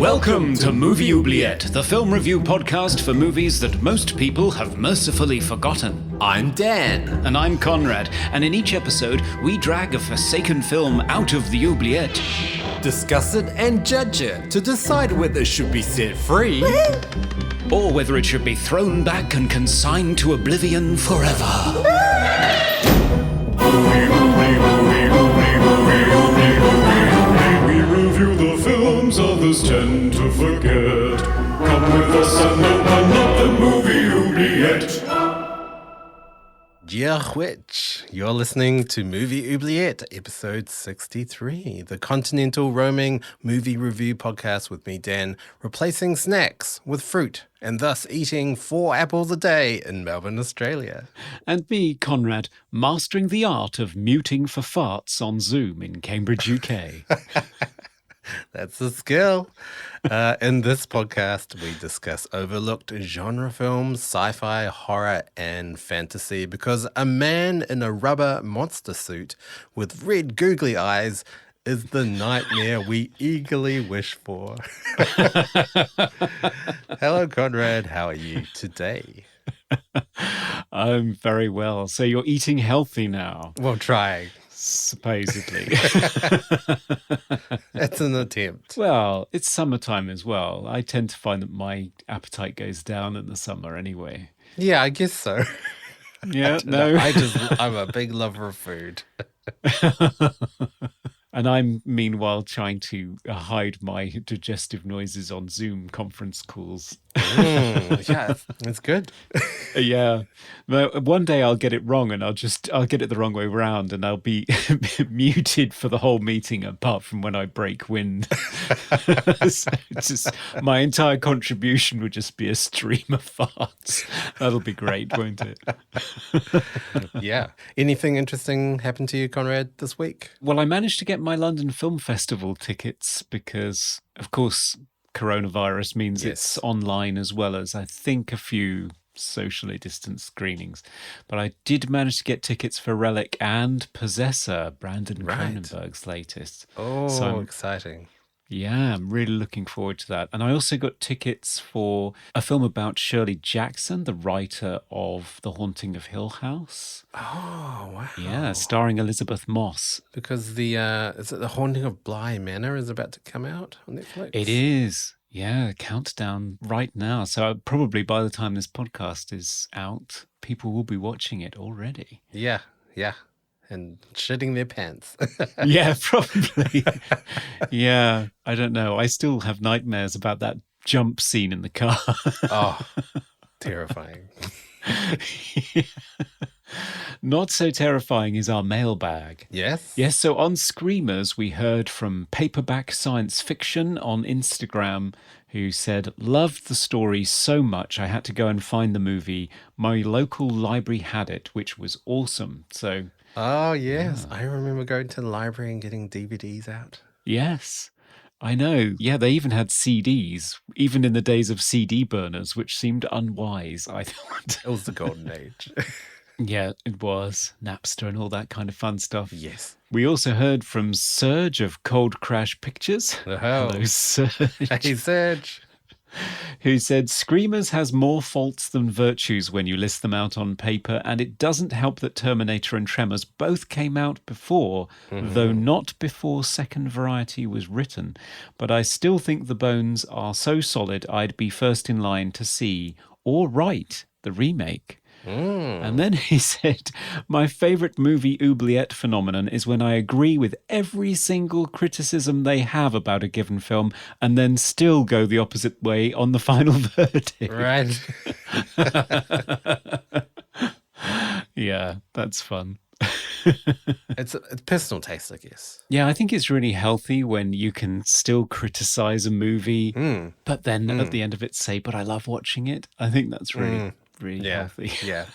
Welcome to Movie Oubliette, the film review podcast for movies that most people have mercifully forgotten. I'm Dan. And I'm Conrad, and in each episode, we drag a forsaken film out of the oubliette. Discuss it and judge it to decide whether it should be set free or whether it should be thrown back and consigned to oblivion forever. We review the films others tend to forget. Come with us and open up the movie oubliette. Dear Which, you're listening to Movie Oubliette, episode 63, the continental roaming movie review podcast with me, Dan, replacing snacks with fruit and thus eating 4 apples a day in Melbourne, Australia. And me, Conrad, mastering the art of muting for farts on Zoom in Cambridge, UK. That's a skill. In this podcast, we discuss overlooked genre films, sci-fi, horror, and fantasy because a man in a rubber monster suit with red googly eyes is the nightmare we eagerly wish for. Hello, Conrad. How are you today? I'm very well. So you're eating healthy now? Well, trying. Supposedly. It's an attempt. Well, it's summertime as well. I tend to find that my appetite goes down in the summer anyway. Yeah, I guess so. Yeah, no. I'm a big lover of food. And I'm meanwhile trying to hide my digestive noises on Zoom conference calls. Yeah, it's good. Yeah. But one day I'll get it wrong and I'll get it the wrong way round and I'll be muted for the whole meeting apart from when I break wind. So it's just my entire contribution would just be a stream of farts. That'll be great, won't it? Yeah. Anything interesting happened to you, Conrad, this week? Well, I managed to get my London Film Festival tickets because, of course, coronavirus means It's online as well as, I think, a few socially distanced screenings. But I did manage to get tickets for Relic and Possessor, Brandon Cronenberg's latest. Oh, so exciting. Yeah, I'm really looking forward to that. And I also got tickets for a film about Shirley Jackson, the writer of The Haunting of Hill House. Oh, wow. Yeah, starring Elizabeth Moss. Because is it The Haunting of Bly Manor is about to come out on Netflix? It is. Yeah, countdown right now. So probably by the time this podcast is out, people will be watching it already. Yeah. And shitting their pants. Yeah, probably. Yeah, I don't know. I still have nightmares about that jump scene in the car. Oh, terrifying. Yeah. Not so terrifying is our mailbag. Yes? Yes, so on Screamers, we heard from Paperback Science Fiction on Instagram, who said, loved the story so much I had to go and find the movie. My local library had it, which was awesome. So... Oh, yes. Yeah. I remember going to the library and getting DVDs out. Yes, I know. Yeah, they even had CDs, even in the days of CD burners, which seemed unwise, I thought. It was the golden age. Yeah, it was. Napster and all that kind of fun stuff. Yes. We also heard from Serge of Cold Crash Pictures. Oh. Hello, Serge. Hey, Serge. Who said, Screamers has more faults than virtues when you list them out on paper, and it doesn't help that Terminator and Tremors both came out before, though not before Second Variety was written. But I still think the bones are so solid I'd be first in line to see or write the remake. And then he said, my favourite movie oubliette phenomenon is when I agree with every single criticism they have about a given film and then still go the opposite way on the final verdict. Right. Yeah, that's fun. It's personal taste, I guess. Yeah, I think it's really healthy when you can still criticize a movie, but then at the end of it say, but I love watching it. I think that's really healthy. Yeah.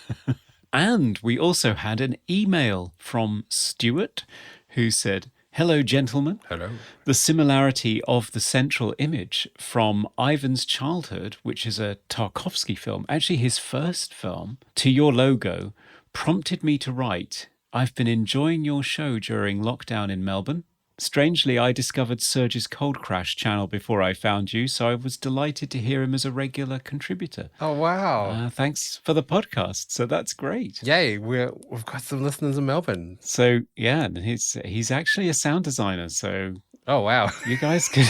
And we also had an email from Stuart who said, hello, gentlemen. Hello. The similarity of the central image from Ivan's Childhood, which is a Tarkovsky film, actually his first film, to your logo, prompted me to write, I've been enjoying your show during lockdown in Melbourne. Strangely, I discovered Serge's Cold Crash channel before I found you, so I was delighted to hear him as a regular contributor. Oh, wow. Thanks for the podcast. So that's great. Yay, we've got some listeners in Melbourne. So, yeah, he's actually a sound designer, so... Oh, wow. You guys could...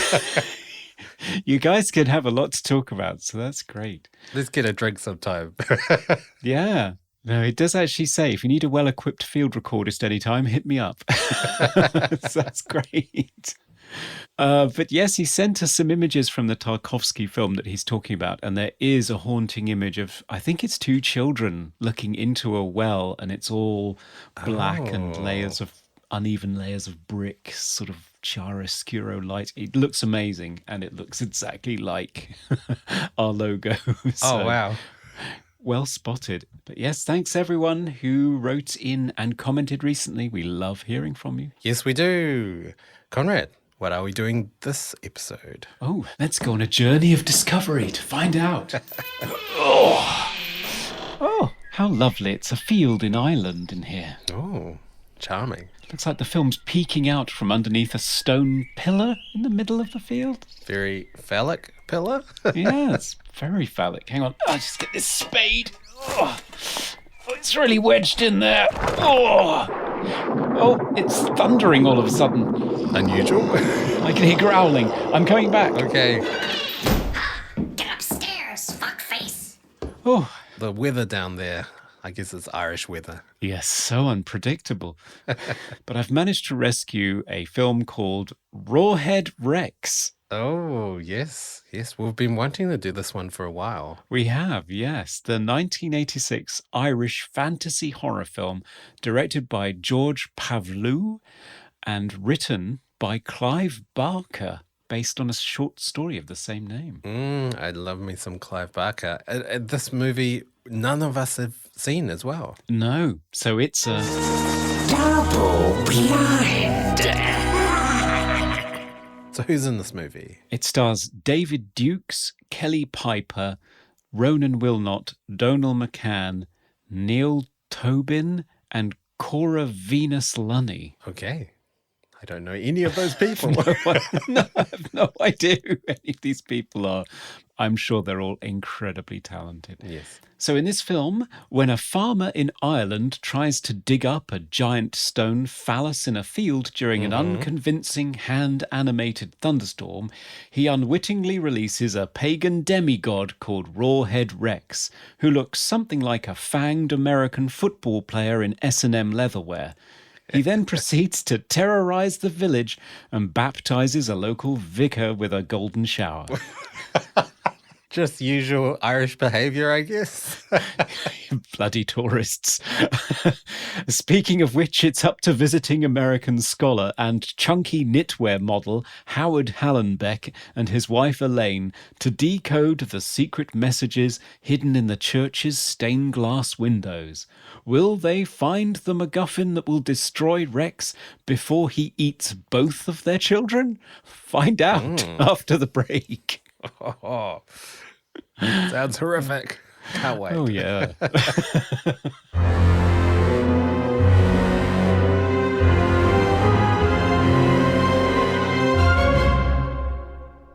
You guys could have a lot to talk about, so that's great. Let's get a drink sometime. Yeah. No, it does actually say, if you need a well-equipped field recordist anytime, hit me up. So that's great. But yes, he sent us some images from the Tarkovsky film that he's talking about, and there is a haunting image of, I think it's two children looking into a well, and it's all black and uneven layers of brick, sort of chiaroscuro light. It looks amazing, and it looks exactly like our logo. Oh, wow. Well spotted. But yes, thanks everyone who wrote in and commented recently. We love hearing from you. Yes, we do. Conrad, what are we doing this episode? Oh, let's go on a journey of discovery to find out. Oh, how lovely. It's a field in Ireland in here. Oh, charming. Looks like the film's peeking out from underneath a stone pillar in the middle of the field. Very phallic pillar? Yeah, it's very phallic. Hang on, I'll just get this spade. Oh, it's really wedged in there. Oh, it's thundering all of a sudden. Unusual? I can hear growling. I'm coming back. Okay. Get upstairs, fuckface. Oh, The weather down there, I guess it's Irish weather. yes, so unpredictable. But I've managed to rescue a film called Rawhead Rex. Oh, yes. Yes, we've been wanting to do this one for a while. We have, yes. The 1986 Irish fantasy horror film directed by George Pavlou and written by Clive Barker, based on a short story of the same name. I love me some Clive Barker. This movie, none of us have seen as well. No, so it's a... Double blind. So who's in this movie? It stars David Dukes, Kelly Piper, Ronan Wilnot, Donal McCann, Neil Tobin, and Cora Venus Lunny. Okay. I don't know any of those people. No, I have no idea who any of these people are. I'm sure they're all incredibly talented. Yes. So in this film, when a farmer in Ireland tries to dig up a giant stone phallus in a field during an unconvincing hand-animated thunderstorm, he unwittingly releases a pagan demigod called Rawhead Rex, who looks something like a fanged American football player in S&M leatherwear. He then proceeds to terrorize the village and baptizes a local vicar with a golden shower. Just usual Irish behavior, I guess. Bloody tourists. Speaking of which, it's up to visiting American scholar and chunky knitwear model Howard Hallenbeck and his wife Elaine to decode the secret messages hidden in the church's stained glass windows. Will they find the MacGuffin that will destroy Rex before he eats both of their children? Find out after the break. Oh, sounds horrific. Can't wait. Oh, yeah.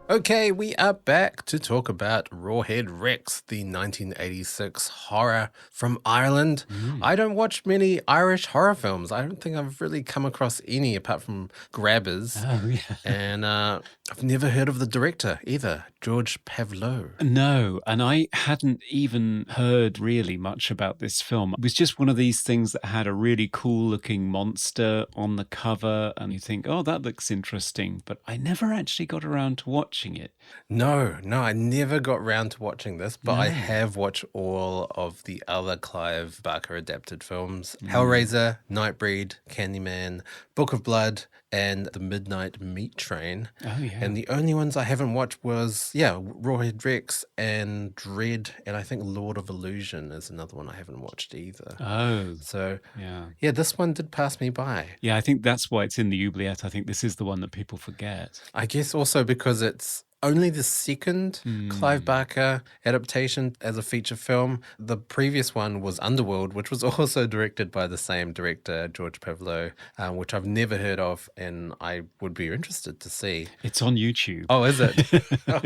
Okay, we are back to talk about Rawhead Rex, the 1986 horror from Ireland. I don't watch many Irish horror films. I don't think I've really come across any apart from Grabbers. Oh, yeah. And I've never heard of the director either, George Pavlou. No, and I hadn't even heard really much about this film. It was just one of these things that had a really cool looking monster on the cover, and you think, oh, that looks interesting. But I never actually got around to watching it. No, I never got round to watching this, but I have watched all of the other Clive Barker adapted films. Hellraiser, Nightbreed, Candyman, Book of Blood, and The Midnight Meat Train. Oh, yeah. And the only ones I haven't watched was, Rawhead Rex and Dread, and I think Lord of Illusion is another one I haven't watched either. Oh, So, yeah. this one did pass me by. Yeah, I think that's why it's in the oubliette. I think this is the one that people forget. I guess also because it's only the second Clive Barker adaptation as a feature film. The previous one was Underworld, which was also directed by the same director, George Pavlo, which I've never heard of, and I would be interested to see. It's on YouTube. Oh, is it?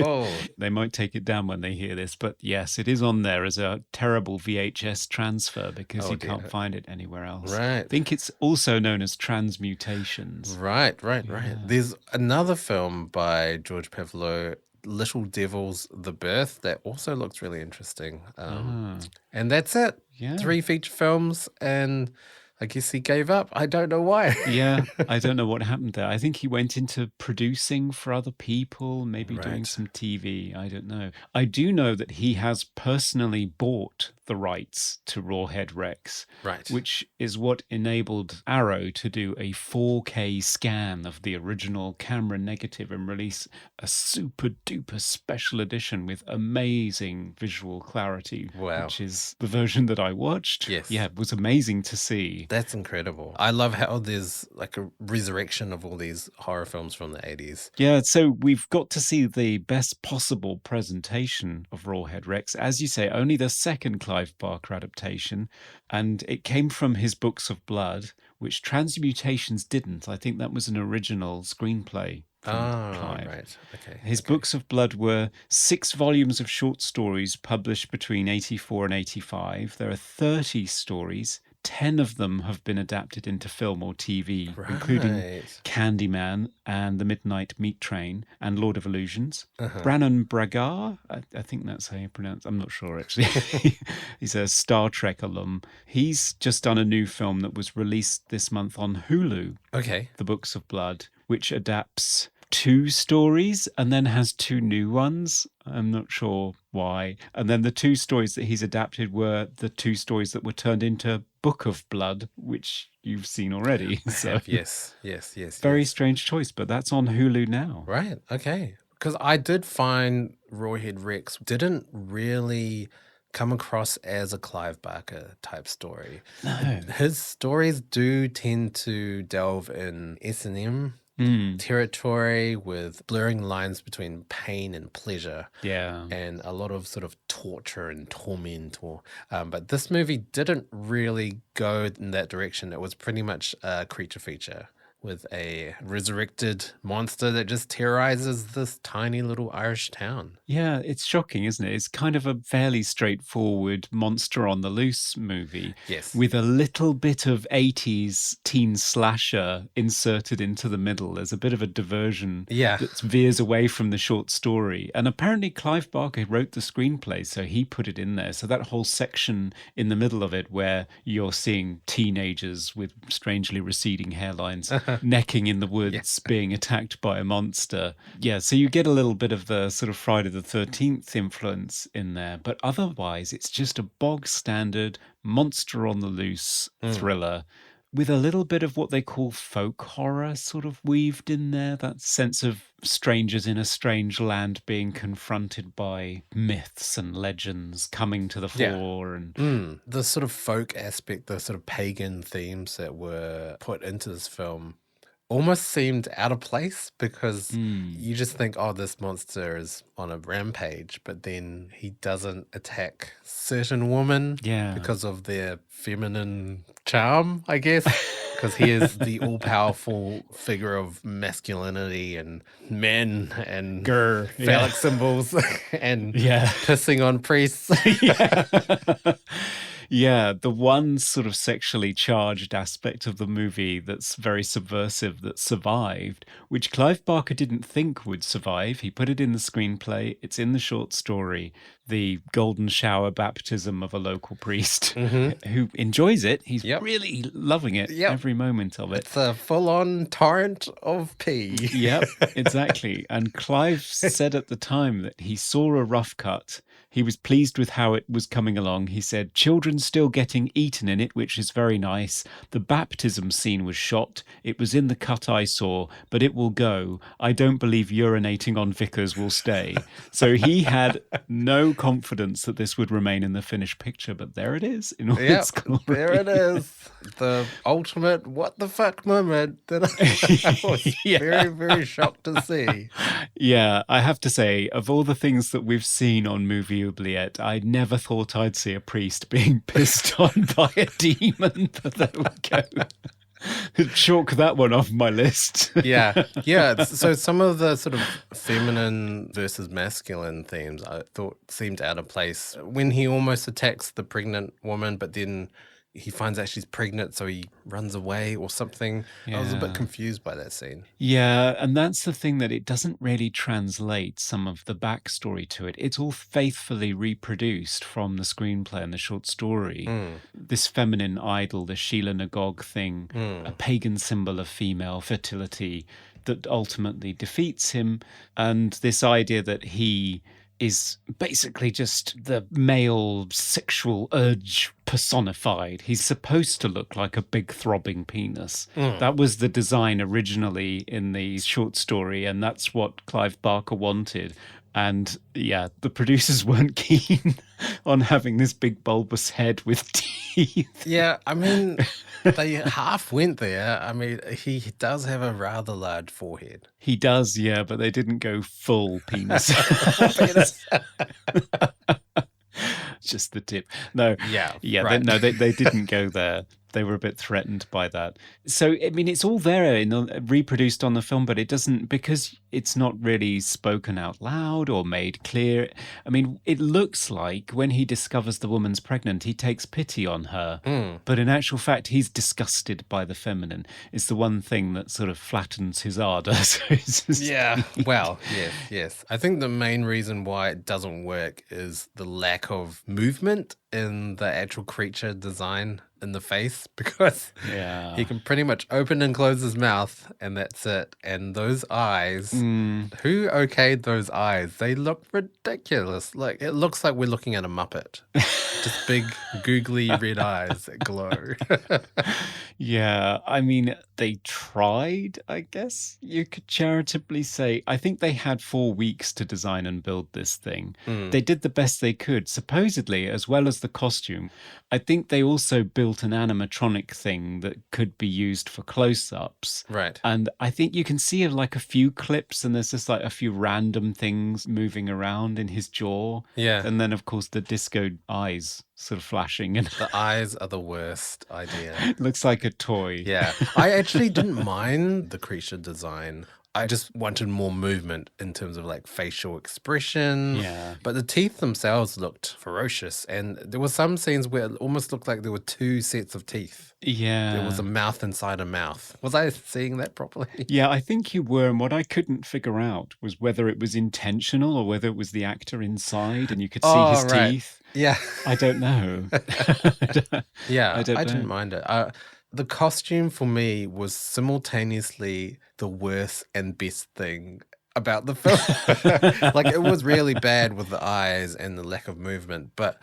Oh, They might take it down when they hear this, but yes, it is on there as a terrible VHS transfer because Oh, you dear. can't find it anywhere else. Right. I think it's also known as transmutations. right. There's another film by George Pavlo, Little Devils, The Birth, that also looks really interesting. And that's it. Yeah. 3 feature films, and I guess he gave up. I don't know why. Yeah, I don't know what happened there. I think he went into producing for other people, maybe doing Right. some TV. I don't know. I do know that he has personally bought the rights to Rawhead Rex, Right. which is what enabled Arrow to do a 4K scan of the original camera negative and release a super duper special edition with amazing visual clarity, Wow. which is the version that I watched. Yes. Yeah, it was amazing to see. That's incredible. I love how there's like a resurrection of all these horror films from the 80s. Yeah, so we've got to see the best possible presentation of Rawhead Rex. As you say, only the second Clive Barker adaptation, and it came from his Books of Blood, which Transmutations didn't. I think that was an original screenplay from Clive. Right. Okay. His Books of Blood were 6 volumes of short stories published between 84 and 85. There are 30 stories. 10 of them have been adapted into film or TV, including Right. Candyman and The Midnight Meat Train and Lord of Illusions. Uh-huh. Brannon Braga, I think that's how you pronounce it. I'm not sure, actually. He's a Star Trek alum. He's just done a new film that was released this month on Hulu, Okay. The Books of Blood, which adapts 2 stories and then has 2 new ones. I'm not sure why. And then the 2 stories that he's adapted were the 2 stories that were turned into Book of Blood, which you've seen already. So Yes. very strange choice, but that's on Hulu now. Right. Okay. Because I did find Rawhead Rex didn't really come across as a Clive Barker type story. No. His stories do tend to delve in S&M territory with blurring lines between pain and pleasure. Yeah. And a lot of sort of torture and torment. But this movie didn't really go in that direction. It was pretty much a creature feature with a resurrected monster that just terrorizes this tiny little Irish town. Yeah, it's shocking, isn't it? It's kind of a fairly straightforward monster on the loose movie. Yes. With a little bit of 80s teen slasher inserted into the middle. There's a bit of a diversion Yeah. that veers away from the short story. And apparently Clive Barker wrote the screenplay, so he put it in there. So that whole section in the middle of it where you're seeing teenagers with strangely receding hairlines necking in the woods, being attacked by a monster. Yeah, so you get a little bit of the sort of Friday the 13th influence in there. But otherwise, it's just a bog standard monster on the loose thriller with a little bit of what they call folk horror sort of weaved in there. That sense of strangers in a strange land being confronted by myths and legends coming to the fore. And The sort of folk aspect, the sort of pagan themes that were put into this film almost seemed out of place because you just think, oh, this monster is on a rampage, but then he doesn't attack certain women because of their feminine charm, I guess. Because he is the all-powerful figure of masculinity and men and phallic symbols and pissing on priests. Yeah, the one sort of sexually charged aspect of the movie that's very subversive that survived, which Clive Barker didn't think would survive. He put it in the screenplay. It's in the short story, the golden shower baptism of a local priest who enjoys it. He's really loving it, every moment of it. It's a full-on torrent of pee. Yep, exactly. And Clive said at the time that he saw a rough cut. He was pleased with how it was coming along. He said, children still getting eaten in it, which is very nice. The baptism scene was shot. It was in the cut I saw, but it will go. I don't believe urinating on vicars will stay. So he had no confidence that this would remain in the finished picture, but there it is in all its glory. There it is. The ultimate what the fuck moment that I was very, very shocked to see. Yeah, I have to say, of all the things that we've seen on Movie Oubliette, I never thought I'd see a priest being pissed on by a demon, but there we go. Chalk that one off my list. Yeah. So some of the sort of feminine versus masculine themes I thought seemed out of place when he almost attacks the pregnant woman, but then he finds out she's pregnant, so he runs away or something. I was a bit confused by that scene. Yeah, and that's the thing, that it doesn't really translate some of the backstory to it. It's all faithfully reproduced from the screenplay and the short story. This feminine idol, the Sheila Nagog thing, a pagan symbol of female fertility that ultimately defeats him, and this idea that he is basically just the male sexual urge personified. He's supposed to look like a big throbbing penis. That was the design originally in the short story, and that's what Clive Barker wanted. And yeah, the producers weren't keen on having this big bulbous head with teeth. Yeah, I mean, they half went there. I mean, he does have a rather large forehead. He does, yeah, but they didn't go full penis. Just the tip. No. Yeah. Right. They didn't go there. They were a bit threatened by that. So, I mean, it's all there reproduced on the film, but it doesn't, because it's not really spoken out loud or made clear. I mean, it looks like when he discovers the woman's pregnant, he takes pity on her. But in actual fact, he's disgusted by the feminine. It's the one thing that sort of flattens his ardor. Yeah. Well, yes. I think the main reason why it doesn't work is the lack of movement in the actual creature design in the face, because he can pretty much open and close his mouth and that's it. And those eyes, who okayed those eyes? They look ridiculous. Like, it looks like we're looking at a Muppet. Just big googly red eyes that glow. Yeah, I mean, they tried, I guess you could charitably say. I think they had 4 weeks to design and build this thing. They did the best they could, supposedly, as well as the costume. I think they also built an animatronic thing that could be used for close-ups. Right. And I think you can see like a few clips, and there's just like a few random things moving around in his jaw. Yeah. And then, of course, the disco eyes sort of flashing. And the eyes are the worst idea. It looks like a toy. Yeah. I actually didn't mind the creature design. I just wanted more movement in terms of like facial expression. Yeah. But the teeth themselves looked ferocious. And there were some scenes where it almost looked like there were 2 sets of teeth. Yeah. There was a mouth inside a mouth. Was I seeing that properly? Yeah, I think you were. And what I couldn't figure out was whether it was intentional or whether it was the actor inside and you could see his teeth. Yeah. I don't know. Yeah, I didn't mind it. The costume for me was simultaneously the worst and best thing about the film. Like, it was really bad with the eyes and the lack of movement, but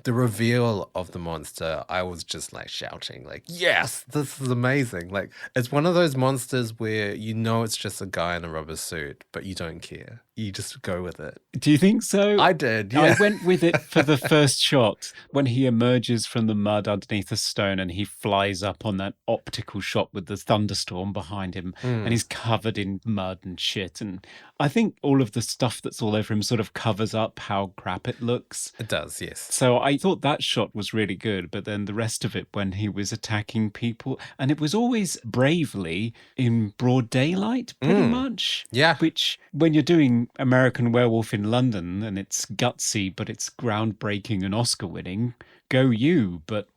the reveal of the monster, I was just like shouting, like, yes, this is amazing. Like, it's one of those monsters where you know it's just a guy in a rubber suit, but you don't care. You just go with it. Do you think so? I did, yeah. I went with it for the first shot when he emerges from the mud underneath the stone and he flies up on that optical shot with the thunderstorm behind him and he's covered in mud and shit. And I think all of the stuff that's all over him sort of covers up how crap it looks. It does, yes. So I thought that shot was really good, but then the rest of it when he was attacking people, and it was always bravely in broad daylight, pretty much. Yeah. Which, when you're doing American Werewolf in London and it's gutsy, but it's groundbreaking and Oscar winning, go you. But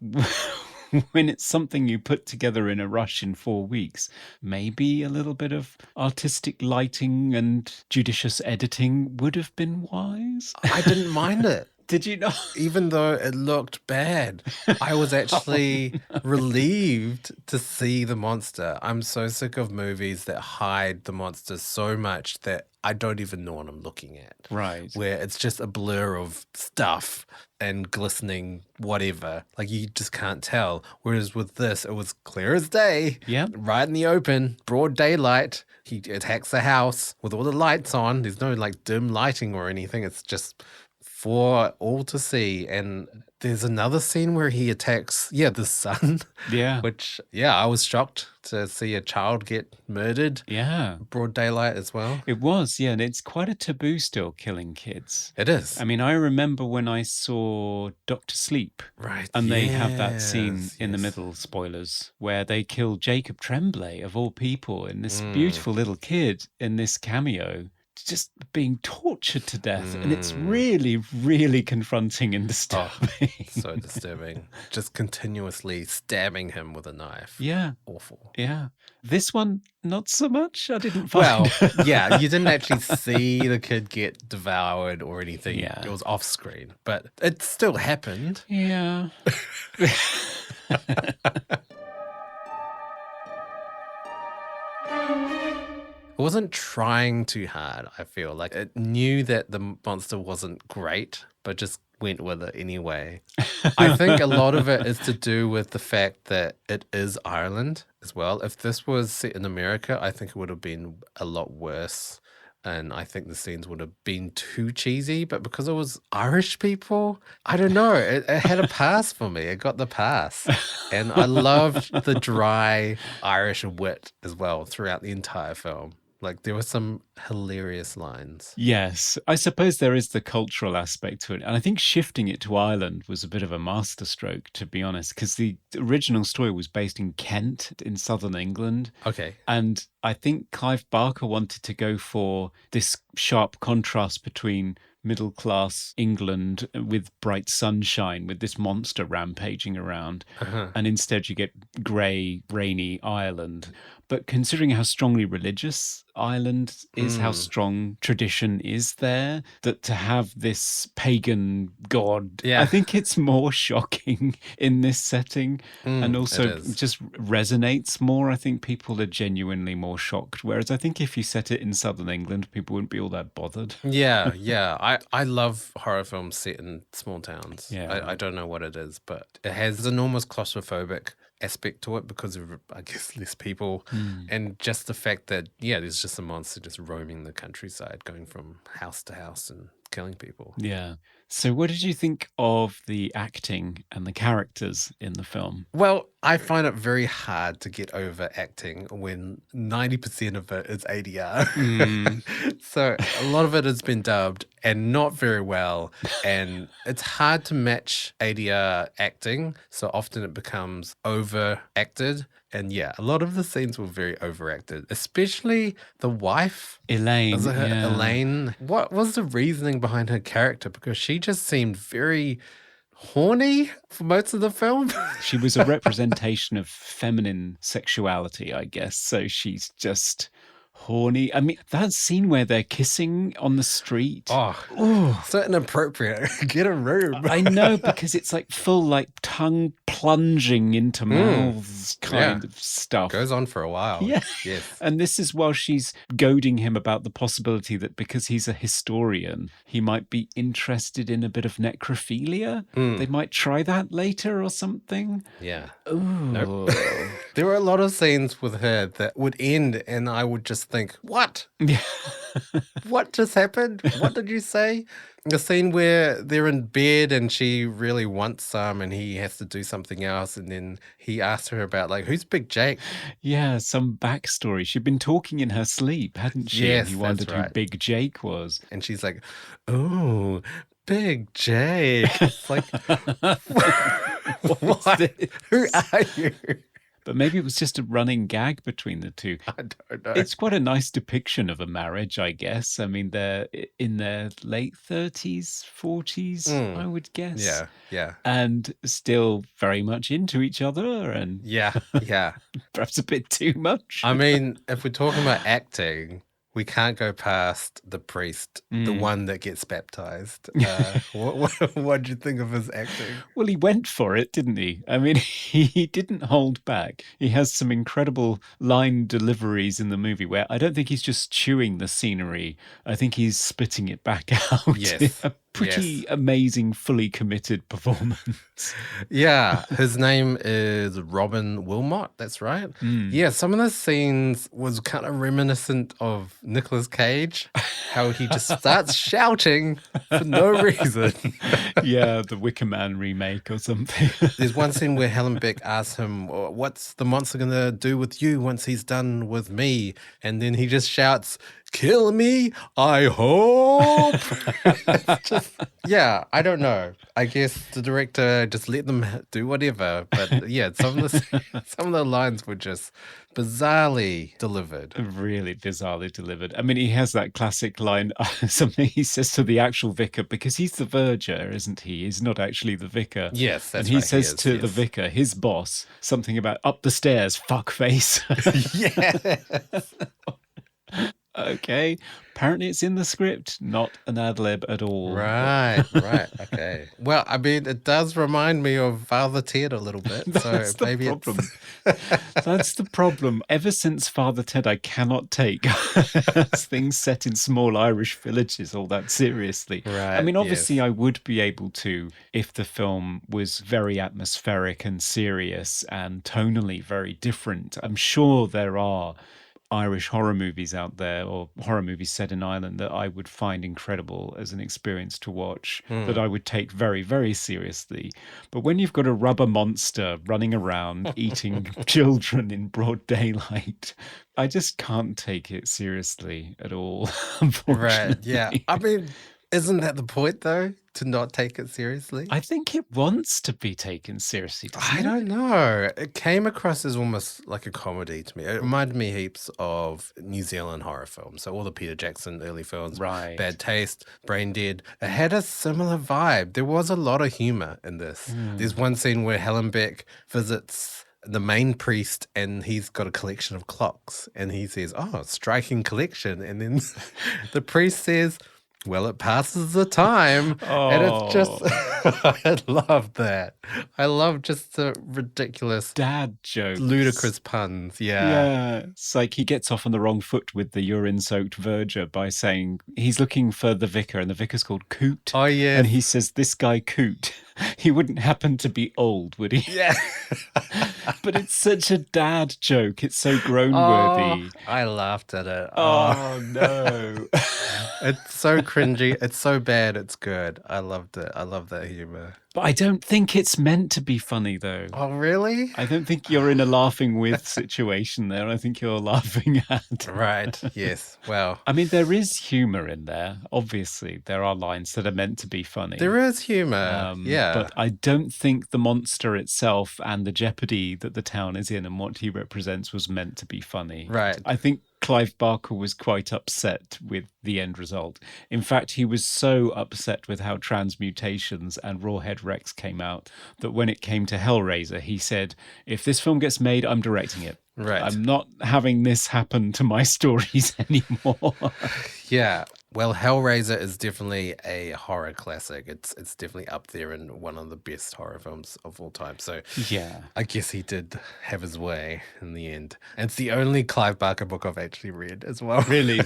when it's something you put together in a rush in 4 weeks, maybe a little bit of artistic lighting and judicious editing would have been wise. I didn't mind it. Did you not? Even though it looked bad, I was actually relieved to see the monster. I'm so sick of movies that hide the monster so much that I don't even know what I'm looking at. Right. Where it's just a blur of stuff and glistening whatever. Like you just can't tell. Whereas with this, it was clear as day. Yep. Right in the open, broad daylight. He attacks the house with all the lights on. There's no like dim lighting or anything. It's just for all to see. And there's another scene where he attacks, the son. Yeah. Which, I was shocked to see a child get murdered. Yeah. Broad daylight as well. It was, yeah. And it's quite a taboo still, killing kids. It is. I mean, I remember when I saw Dr. Sleep. Right. And they have that scene yes, in the yes. middle, spoilers, where they kill Jacob Tremblay, of all people, and this beautiful little kid in this cameo, just being tortured to death. And it's really, really confronting and disturbing. So disturbing. Just continuously stabbing him with a knife. Yeah. Awful. Yeah. This one, not so much. I didn't find. Well, you didn't actually see the kid get devoured or anything. Yeah. It was off screen, but it still happened. Yeah. It wasn't trying too hard, I feel. Like it knew that the monster wasn't great, but just went with it anyway. I think a lot of it is to do with the fact that it is Ireland as well. If this was set in America, I think it would have been a lot worse. And I think the scenes would have been too cheesy. But because it was Irish people, I don't know. It had a pass for me. It got the pass. And I loved the dry Irish wit as well throughout the entire film. Like there were some hilarious lines. Yes, I suppose there is the cultural aspect to it. And I think shifting it to Ireland was a bit of a masterstroke, to be honest, because the original story was based in Kent in southern England. Okay. And I think Clive Barker wanted to go for this sharp contrast between middle class England with bright sunshine, with this monster rampaging around. And instead you get grey, rainy Ireland. But considering how strongly religious Ireland is, how strong tradition is there, that to have this pagan god, I think it's more shocking in this setting. And also just resonates more. I think people are genuinely more shocked. Whereas I think if you set it in southern England, people wouldn't be all that bothered. Yeah. I love horror films set in small towns. Yeah. I don't know what it is, but it has an almost claustrophobic aspect to it because of, I guess, less people. And just the fact that, there's just a monster just roaming the countryside, going from house to house and killing people. Yeah. So what did you think of the acting and the characters in the film? Well, I find it very hard to get over acting when 90% of it is ADR. So a lot of it has been dubbed and not very well. And it's hard to match ADR acting. So often it becomes overacted. And a lot of the scenes were very overacted, especially the wife. Elaine. Was it her, yeah. Elaine? What was the reasoning behind her character? Because she just seemed very horny for most of the film. She was a representation of feminine sexuality, I guess. So she's just horny. I mean, that scene where they're kissing on the street. So inappropriate. Get a room. I know, because it's like full like tongue plunging into mouths kind of stuff. Goes on for a while. Yeah. Yes. And this is while she's goading him about the possibility that because he's a historian, he might be interested in a bit of necrophilia. They might try that later or something. Yeah. Ooh. Nope. There were a lot of scenes with her that would end and I would just think, what? Yeah. What just happened? What did you say? The scene where they're in bed and she really wants some and he has to do something else. And then he asks her about, like, who's Big Jake? Yeah, some backstory. She'd been talking in her sleep, hadn't she? Yes, And he that's wondered who right. Big Jake was. And she's like, oh, Big Jake. It's like, what? Who are you? But maybe it was just a running gag between the two. I don't know. It's quite a nice depiction of a marriage, I guess. I mean, they're in their late 30s, 40s, I would guess. Yeah. And still very much into each other and Yeah. perhaps a bit too much. I mean, if we're talking about acting, we can't go past the priest, the one that gets baptized. What do you think of his acting? Well, he went for it, didn't he? I mean, he didn't hold back. He has some incredible line deliveries in the movie where I don't think he's just chewing the scenery. I think he's spitting it back out. Yes. A pretty amazing, fully committed performance. Yeah, his name is Robin Wilmot. That's right. Yeah, some of the scenes was kind of reminiscent of Nicolas Cage, how he just starts shouting for no reason. Yeah, the Wicker Man remake or something. There's one scene where Helen Beck asks him, "What's the monster going to do with you once he's done with me?" And then he just shouts, "Kill me, I hope." It's just, yeah, I don't know. I guess the director just let them do whatever. But yeah, some of the lines were just bizarrely delivered. Really bizarrely delivered. I mean, he has that classic line, something he says to the actual vicar, because he's the verger, isn't he? He's not actually the vicar. Yes, that's and he right, says to the vicar, his boss, something about up the stairs, fuckface. Yes. Okay. Apparently it's in the script, not an ad lib at all. Right. Okay. Well, I mean, it does remind me of Father Ted a little bit. That's So the maybe problem. That's the problem. Ever since Father Ted, I cannot take things set in small Irish villages all that seriously. Right, I mean, obviously, yes. I would be able to if the film was very atmospheric and serious and tonally very different. I'm sure there are Irish horror movies out there, or horror movies set in Ireland, that I would find incredible as an experience to watch, that I would take very, very seriously. But when you've got a rubber monster running around eating children in broad daylight, I just can't take it seriously at all, unfortunately. Right. Yeah. I mean, isn't that the point, though? To not take it seriously? I think it wants to be taken seriously, doesn't I it? don't know. It came across as almost like a comedy to me. It reminded me heaps of New Zealand horror films. So all the Peter Jackson early films, Right. Bad Taste, Brain Dead. It had a similar vibe. There was a lot of humor in this. There's one scene where Helen Beck visits the main priest and he's got a collection of clocks. And he says, "Oh, striking collection." And then the priest says, "Well, it passes the time." And it's just, I love that. I love just the ridiculous, Dad jokes. ludicrous puns. Yeah. Yeah, it's like he gets off on the wrong foot with the urine-soaked verger by saying he's looking for the vicar, and the vicar's called Coot. Oh, yes. And he says, "This guy Coot, he wouldn't happen to be old, would he?" Yeah. But it's such a dad joke. It's so Oh, groan-worthy. I laughed at it. Oh, no. It's so cringy. It's so bad. It's good. I loved it. I love that humor. But I don't think it's meant to be funny, though. Oh, really? I don't think you're in a laughing with situation there. I think you're laughing at. Right. Yes. Well, I mean, there is humor in there. Obviously, there are lines that are meant to be funny. there is humor. Yeah. But I don't think the monster itself and the jeopardy that the town is in and what he represents was meant to be funny. Right. I think Clive Barker was quite upset with the end result. In fact, he was so upset with how Transmutations and Rawhead Rex came out that when it came to Hellraiser, he said, "If this film gets made, I'm directing it. Right. I'm not having this happen to my stories anymore." Yeah. Well, Hellraiser is definitely a horror classic. It's definitely up there in one of the best horror films of all time. So Yeah. I guess he did have his way in the end. And it's the only Clive Barker book I've actually read as well. Really?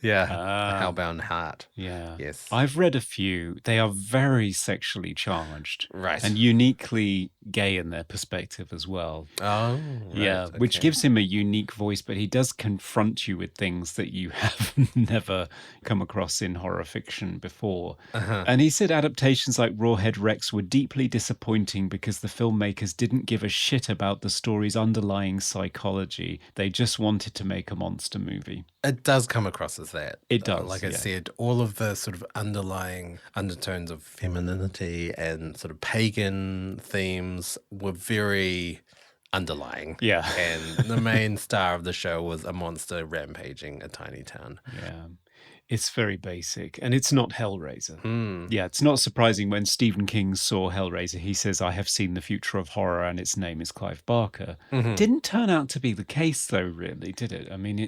Yeah. Ah. Hellbound Heart. Yeah. Yes. I've read a few. They are very sexually charged. Right. And uniquely gay in their perspective as well. Oh, right, Yeah, which okay. gives him a unique voice, but he does confront you with things that you have never come across in horror fiction before. And he said adaptations like Rawhead Rex were deeply disappointing because the filmmakers didn't give a shit about the story's underlying psychology. They just wanted to make a monster movie. It does come across as that. It does, Like I yeah. said, all of the sort of underlying undertones of femininity and sort of pagan themes were very underlying. Yeah. And the main star of the show was a monster rampaging a tiny town. Yeah. It's very basic, and it's not Hellraiser. Hmm. Yeah, it's not surprising when Stephen King saw Hellraiser, he says, "I have seen the future of horror, and its name is Clive Barker." Mm-hmm. Didn't turn out to be the case, though, really, did it? I mean,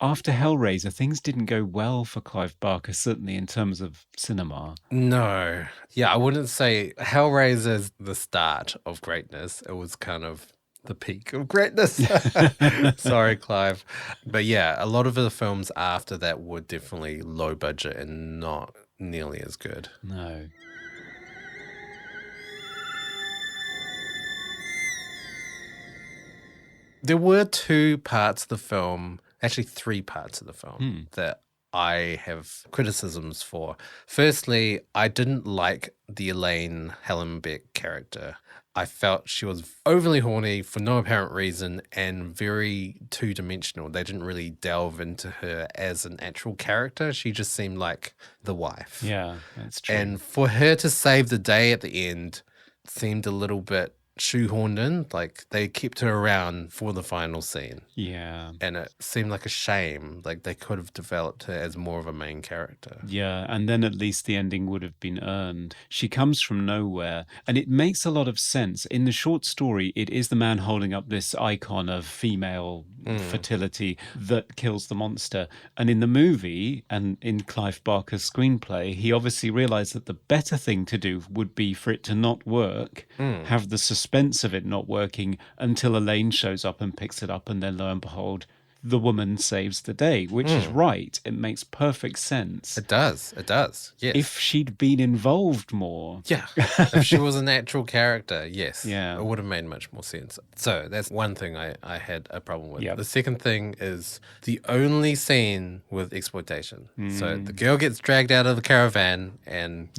after Hellraiser, things didn't go well for Clive Barker, certainly in terms of cinema. No. Yeah, I wouldn't say Hellraiser's the start of greatness. It was kind of the peak of greatness. Sorry, Clive. But yeah, a lot of the films after that were definitely low budget and not nearly as good. No. There were two parts of the film, actually three parts of the film that I have criticisms for. Firstly, I didn't like the Elaine Hallenbeck character. I felt she was overly horny for no apparent reason and very two-dimensional. They didn't really delve into her as an actual character. She just seemed like the wife. Yeah, that's true. And for her to save the day at the end seemed a little bit shoehorned in. Like they kept her around for the final scene. Yeah. And it seemed like a shame. Like they could have developed her as more of a main character. Yeah, and then at least the ending would have been earned. She comes from nowhere, and it makes a lot of sense. In the short story, it is the man holding up this icon of female fertility that kills the monster. And in the movie, and in Clive Barker's screenplay, he obviously realized that the better thing to do would be for it to not work, have the suspense of it not working until Elaine shows up and picks it up, and then lo and behold, the woman saves the day, which is right. It makes perfect sense. It does. It does. Yes. If she'd been involved more. Yeah. If she was an actual character, yes. Yeah. It would have made much more sense. So that's one thing I had a problem with. Yep. The second thing is the only scene with exploitation. So the girl gets dragged out of the caravan and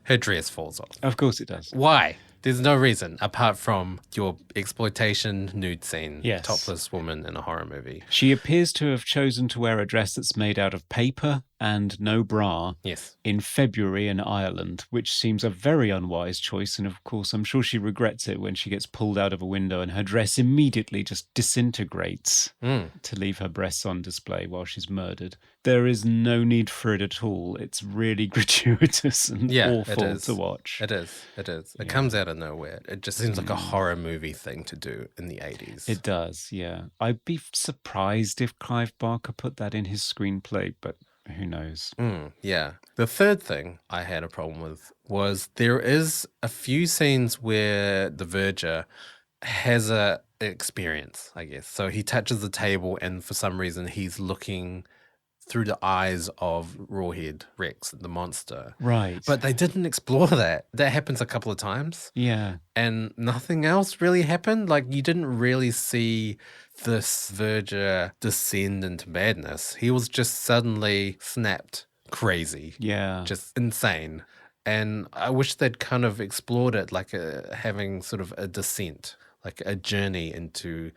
her dress falls off. Of course it does. Why? There's no reason apart from your exploitation nude scene. Yes. Topless woman in a horror movie. She appears to have chosen to wear a dress that's made out of paper and no bra Yes. in February in Ireland, which seems a very unwise choice. And of course, I'm sure she regrets it when she gets pulled out of a window and her dress immediately just disintegrates to leave her breasts on display while she's murdered. There is no need for it at all. It's really gratuitous and awful to watch. It is. It is. It comes out of nowhere. It just seems like a horror movie thing to do in the 80s. It does, yeah. I'd be surprised if Clive Barker put that in his screenplay, but who knows? Yeah. The third thing I had a problem with was there is a few scenes where the verger has a experience, I guess. So he touches the table and for some reason he's looking through the eyes of Rawhead Rex, the monster. Right. But they didn't explore that. That happens a couple of times. Yeah. And nothing else really happened. Like you didn't really see this verger descend into madness. He was just suddenly snapped crazy. Yeah. Just insane. And I wish they'd kind of explored it like having sort of a descent, like a journey into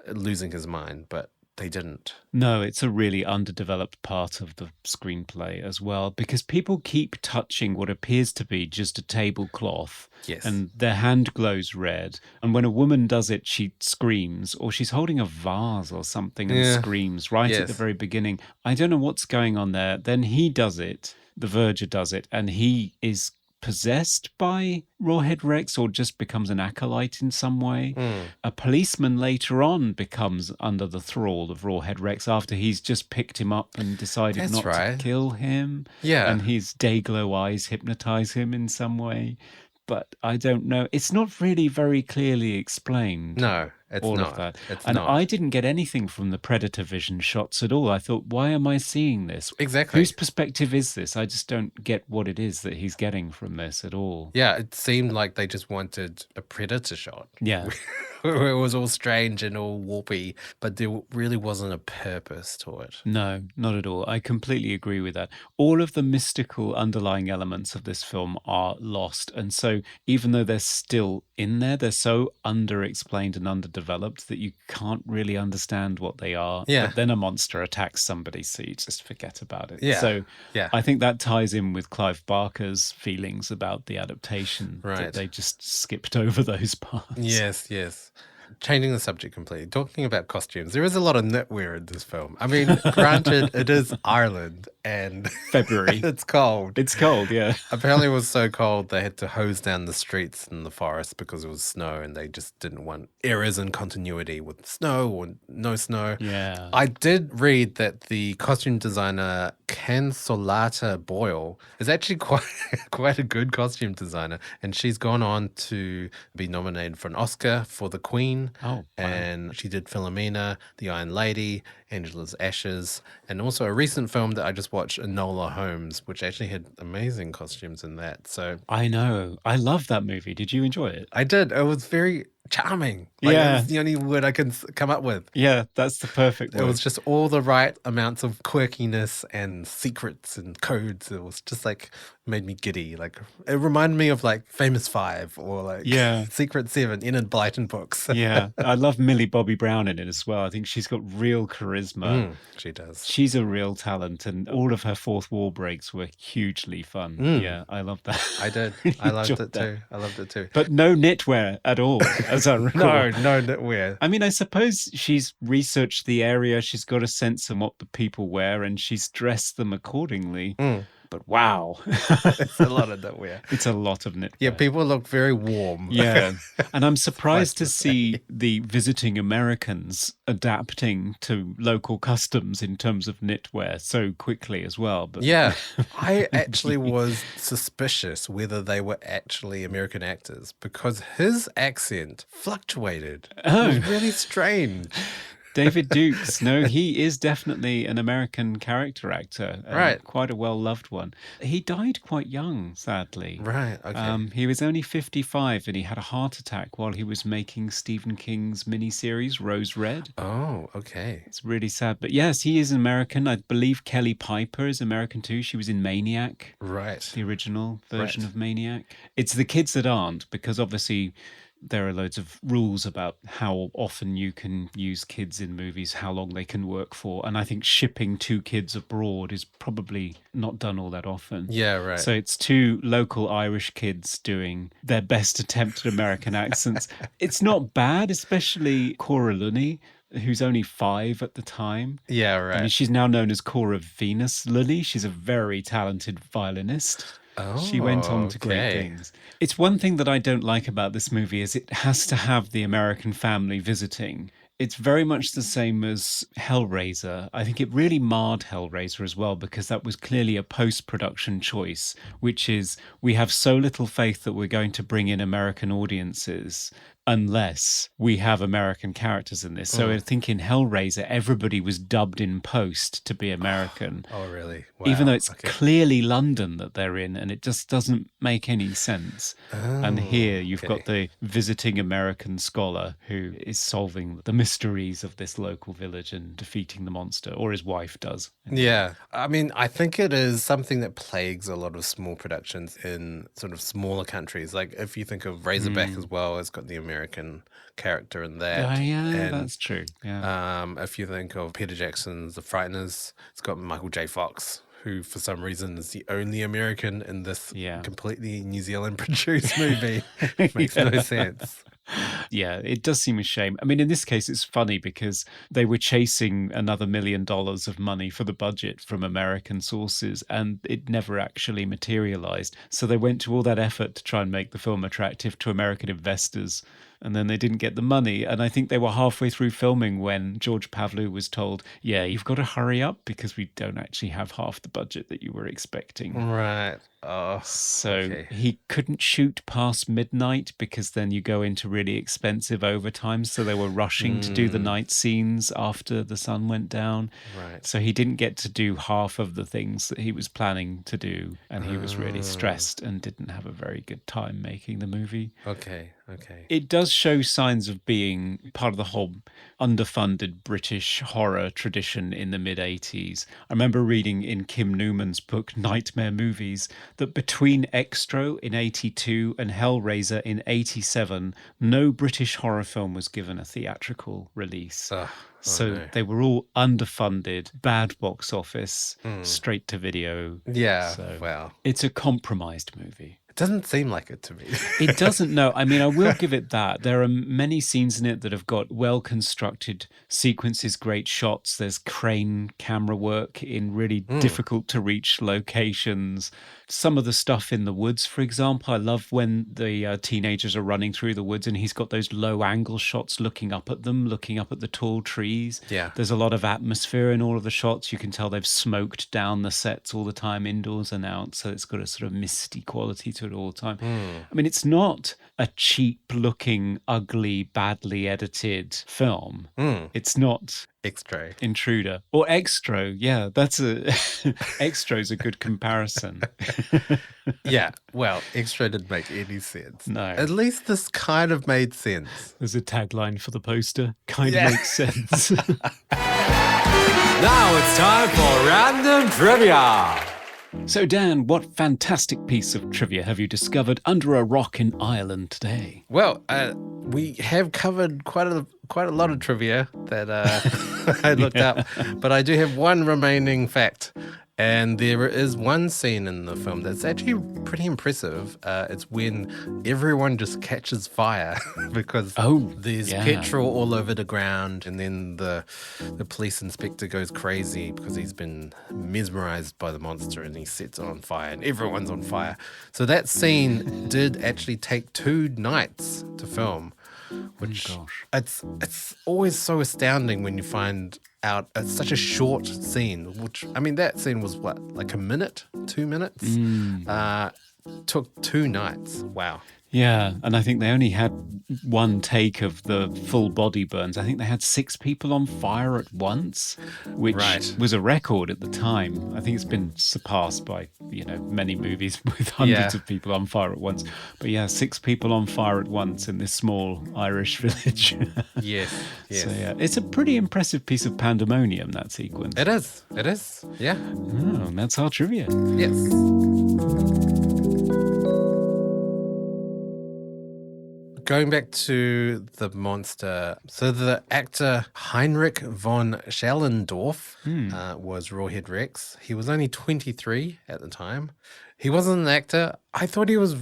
losing his mind. But they didn't. No, it's a really underdeveloped part of the screenplay as well, because people keep touching what appears to be just a tablecloth. Yes. And their hand glows red. And when a woman does it, she screams, or she's holding a vase or something and screams right at the very beginning. I don't know what's going on there. Then he does it, the verger does it, and he is possessed by Rawhead Rex or just becomes an acolyte in some way. A policeman later on becomes under the thrall of Rawhead Rex after he's just picked him up and decided not to kill him. Yeah. And his day-glow eyes hypnotize him in some way. But I don't know. It's not really very clearly explained. No, it's all not. Of that. It's and not. I didn't get anything from the Predator Vision shots at all. I thought, why am I seeing this? Exactly. Whose perspective is this? I just don't get what it is that he's getting from this at all. Yeah, it seemed like they just wanted a Predator shot. Yeah. It was all strange and all warpy, but there really wasn't a purpose to it. No, not at all. I completely agree with that. All of the mystical underlying elements of this film are lost. And so even though they're still in there, they're so underexplained and underdeveloped that you can't really understand what they are. Yeah. But then a monster attacks somebody, so you just forget about it. Yeah. So Yeah. I think that ties in with Clive Barker's feelings about the adaptation. Right. That they just skipped over those parts. Yes, yes. Changing the subject completely. Talking about costumes, there is a lot of knitwear in this film. I mean, granted, it is Ireland, and February. it's cold. It's cold, yeah. Apparently, it was so cold they had to hose down the streets in the forest because it was snow, and they just didn't want errors in continuity with snow or no snow. Yeah. I did read that the costume designer Ken Solata Boyle is actually quite a good costume designer, and she's gone on to be nominated for an Oscar for The Queen. Oh, wow. And she did Philomena, The Iron Lady, Angela's Ashes, and also a recent film that I just watched, Enola Holmes, which actually had amazing costumes in that. So I know. I love that movie. Did you enjoy it? I did. It was very charming. Like, Yeah. that's the only word I can come up with. Yeah, that's the perfect It word. was just all the right amounts of quirkiness and secrets and codes. It was just like made me giddy. Like it reminded me of like Famous Five or like Yeah. Secret Seven, Enid Blyton books. Yeah, I love Millie Bobby Brown in it as well. I think she's got real charisma. She does. She's a real talent, and all of her fourth wall breaks were hugely fun. Yeah, I love that. I did. Really I loved enjoyed it that. too. I loved it too. But no knitwear at all, as I recall. No, knitwear. I mean, I suppose she's researched the area. She's got a sense of what the people wear, and she's dressed them accordingly. But wow, It's a lot of knitwear. it's a lot of knitwear. Yeah, people look very warm. Yeah. And I'm surprised to to see the visiting Americans adapting to local customs in terms of knitwear so quickly as well. But Yeah, I actually was suspicious whether they were actually American actors because his accent fluctuated. It was really strange. David Dukes, no, he is definitely an American character actor. And Right. quite a well-loved one. He died quite young, sadly. Right, okay. He was only 55 and he had a heart attack while he was making Stephen King's miniseries, Rose Red. Oh, okay. It's really sad. But yes, he is American. I believe Kelly Piper is American too. She was in Maniac, Right. the original version Right. of Maniac. It's the kids that aren't, because obviously there are loads of rules about how often you can use kids in movies, how long they can work for. And I think shipping two kids abroad is probably not done all that often. Yeah, right. So it's two local Irish kids doing their best attempt at American accents. It's not bad, especially Cora Lunney, who's only 5 at the time. Yeah, I mean, right. she's now known as Cora Venus Lunney. She's a very talented violinist. She went on to great okay. things. It's one thing that I don't like about this movie is it has to have the American family visiting. It's very much the same as Hellraiser. I think it really marred Hellraiser as well because that was clearly a post-production choice, which is we have so little faith that we're going to bring in American audiences unless we have American characters in this. So I think in Hellraiser, everybody was dubbed in post to be American. Oh, really? Even Wow, though it's okay. clearly London that they're in, and it just doesn't make any sense. And here you've got the visiting American scholar who is solving the mysteries of this local village and defeating the monster, or his wife does. Yeah. I mean, I think it is something that plagues a lot of small productions in sort of smaller countries. Like if you think of Razorback as well, it's got the American character in that. Oh, yeah, And, that's true. Yeah. if you think of Peter Jackson's The Frighteners, it's got Michael J. Fox, who for some reason is the only American in this Yeah. completely New Zealand produced movie. Makes no sense. Yeah, it does seem a shame. I mean, in this case, it's funny because they were chasing another $1 million of money for the budget from American sources, and it never actually materialized. So they went to all that effort to try and make the film attractive to American investors, and then they didn't get the money. And I think they were halfway through filming when George Pavlou was told, yeah, you've got to hurry up because we don't actually have half the budget that you were expecting. Right. Oh, So okay. he couldn't shoot past midnight because then you go into really expensive overtime. So they were rushing to do the night scenes after the sun went down. Right. So he didn't get to do half of the things that he was planning to do. And he was really stressed and didn't have a very good time making the movie. Okay. Okay. It does show signs of being part of the whole underfunded British horror tradition in the mid-80s. I remember reading in Kim Newman's book, Nightmare Movies, that between Extro in 82 and Hellraiser in 87, no British horror film was given a theatrical release. So no. they were all underfunded, bad box office, straight to video. Yeah. So Wow. it's a compromised movie. doesn't seem like it to me. It doesn't, no. I mean, I will give it that. There are many scenes in it that have got well-constructed sequences, great shots. There's crane camera work in really difficult-to-reach locations. Some of the stuff in the woods, for example, I love when the teenagers are running through the woods and he's got those low-angle shots looking up at them, looking up at the tall trees. Yeah. There's a lot of atmosphere in all of the shots. You can tell they've smoked down the sets all the time, indoors and out, so it's got a sort of misty quality to it all the time. I mean, it's not a cheap-looking, ugly, badly edited film. It's not Extra. Intruder or Extra. Yeah, that's Extra's a good comparison. Yeah, well, Extra didn't make any sense. No. At least this kind of made sense. There's a tagline for the poster. Kind of makes sense. Now it's time for Random Trivia. So, Dan, what fantastic piece of trivia have you discovered under a rock in Ireland today? Well, we have covered quite a lot of trivia that I looked up, but I do have one remaining fact. And there is one scene in the film that's actually pretty impressive. It's when everyone just catches fire because there's petrol all over the ground, and then the police inspector goes crazy because he's been mesmerized by the monster and he sets it on fire and everyone's on fire. So that scene did actually take 2 nights to film. Which it's always so astounding when you find out it's such a short scene. Which, I mean, that scene was what, like a minute, 2 minutes? Took 2 nights. Wow. Yeah, and I think they only had one take of the full body burns. I think they had 6 people on fire at once, which was a record at the time. I think it's been surpassed by, many movies with hundreds of people on fire at once. But yeah, 6 people on fire at once in this small Irish village. Yes. So yeah, it's a pretty impressive piece of pandemonium, that sequence. It is. Yeah. Oh, and that's our trivia. Yes. Going back to the monster, so the actor Heinrich von Schellendorf was Rawhead Rex. He was only 23 at the time. He wasn't an actor. I thought he was,